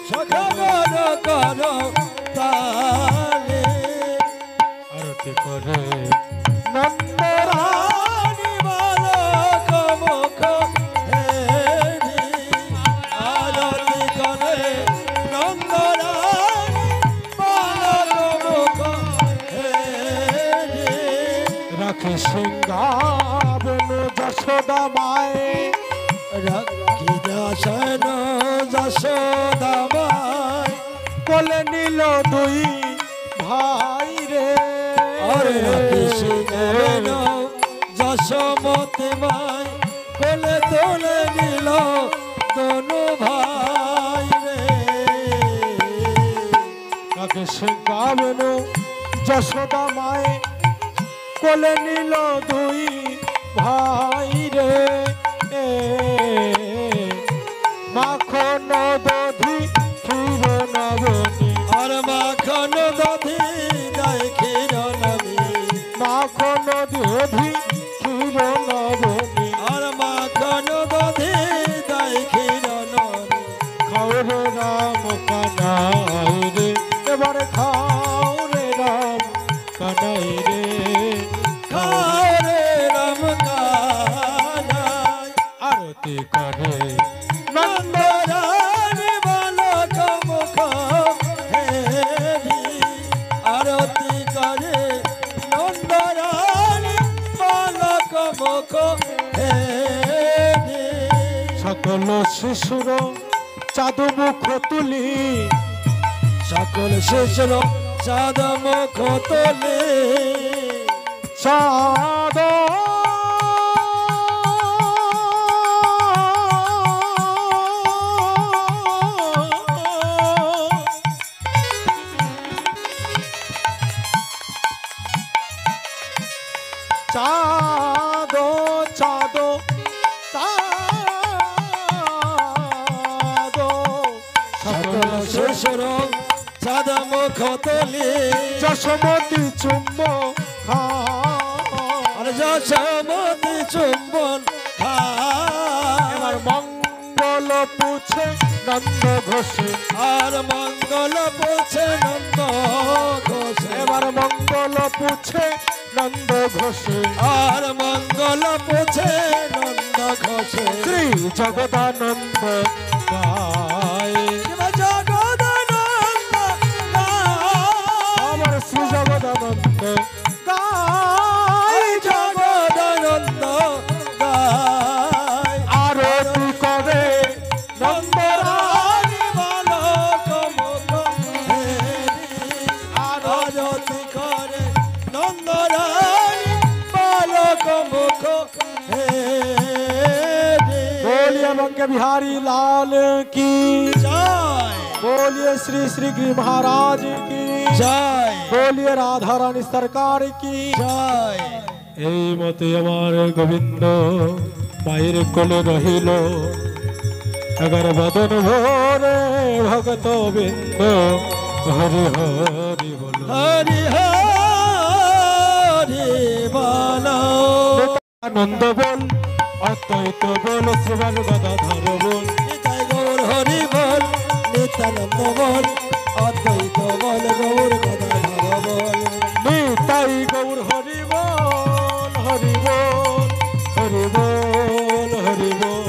সখা গণ কর তালি আরতি করে নন্দরা রানী বালক মুখ হেরি আরতি করে নন্দরানী বালক মুখ হেরি রাখি সিংহাবনু যশোদা মায়ে রাখি দাসন যশোদামায় কোলে নিল দুই ভাই রে আর রাখি সিংহাবন যশোমতি মায় কোলে তোলে নিল দোনো ভাই রে রাখি সিংহাবনু যশোদা মায়ে কোলে নিল দুই ভাই রে মাখন দধি ক্ষীর নবনী আর মাখন দধি দেয় ক্ষীর নবী মাখন দধি ক্ষীর নবনী আর মাখন দধি দেয় ক্ষীর নবী খাও রে রাম কানাই রে এবার খাও রে রাম কানাই রে খারে রাম কানাই আরতি করে নন্দরানী বালক মুখ হেরি আরতি করে নন্দরানী বালক মুখ হেরি সকল শিশুর চাঁদু মুখ তুলি সকল শিশুর চাঁদ মুখ তোলে চাঁদ চাঁদ চাঁদ চাঁদ সকল শিশুর চাঁদ মুখ তোলে যশোমতি চুম্ব আর যশোমতি চুম্বন এবার মঙ্গল পুছে নন্দ ঘোষে আর মঙ্গল পুছে নন্দ ঘোষে এবার মঙ্গল পুছে নন্দ ঘোষে আর মঙ্গল পুছে নন্দ ঘোষে শ্রী জগদানন্দ গায় জগদানন্দ আমার শ্রী জগদানন্দ গায় জগদানন্দ গায় আরতি করে নন্দরানী বালক মুখ হেরি আরতি করে নন্দরানী বালক মুখ হেরি बोलिए बंके बिहारी लाल की জয় बोलिए श्री श्री गिरि महाराज की জয় बोलिए राधा रानी सरकार की জয় এই মতে আমার গোবিন্দ মায়ের কোলে রহিল 11 বদন ভরে ভগত বৃন্দ হরি হরি বল হরি হরি বল আনন্দ বল অদ্বৈত বল শ্রীমান গদাধর বল নিতাই গৌর হরি বল নিত্যানন্দ বল অদ্বৈত বল গৌর গদাধর বল নিতাই গৌর হরি বল হরি বল হরি বল হরি বল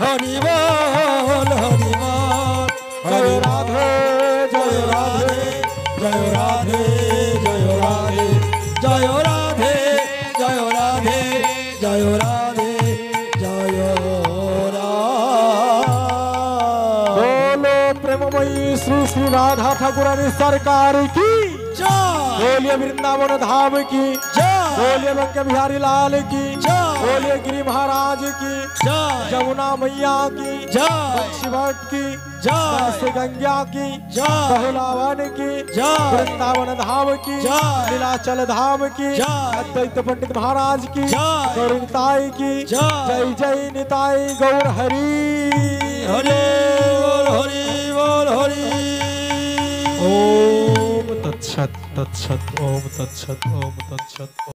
হরি বল হরি বল জয় রাধে জয় রাধে জয় রাধে জয় রাধে জয় রাধে জয় রাধে জয় রাধে জয় রাধে बोलो प्रेममयी श्री श्री राधा ठाकुरानी सरकार की জয় बोलिए वृंदावन धाम की জয় बोलिए बंके बिहारी लाल की जय। बोलिए गिरि महाराज की জয় जमुना मैया की জয় शिवट की जय। से गंगा की जय। बहुलावन की जय। वृंदावन धाम की जय। नीलाचल धाम की जय। अद्वैत पंडित महाराज की जय। गौर निताई की जय। जय जय निताई गौर हरि হরি বল হরি বল হরি ओम तत्सत तत्सत ओम तत्सत ओम तत्सत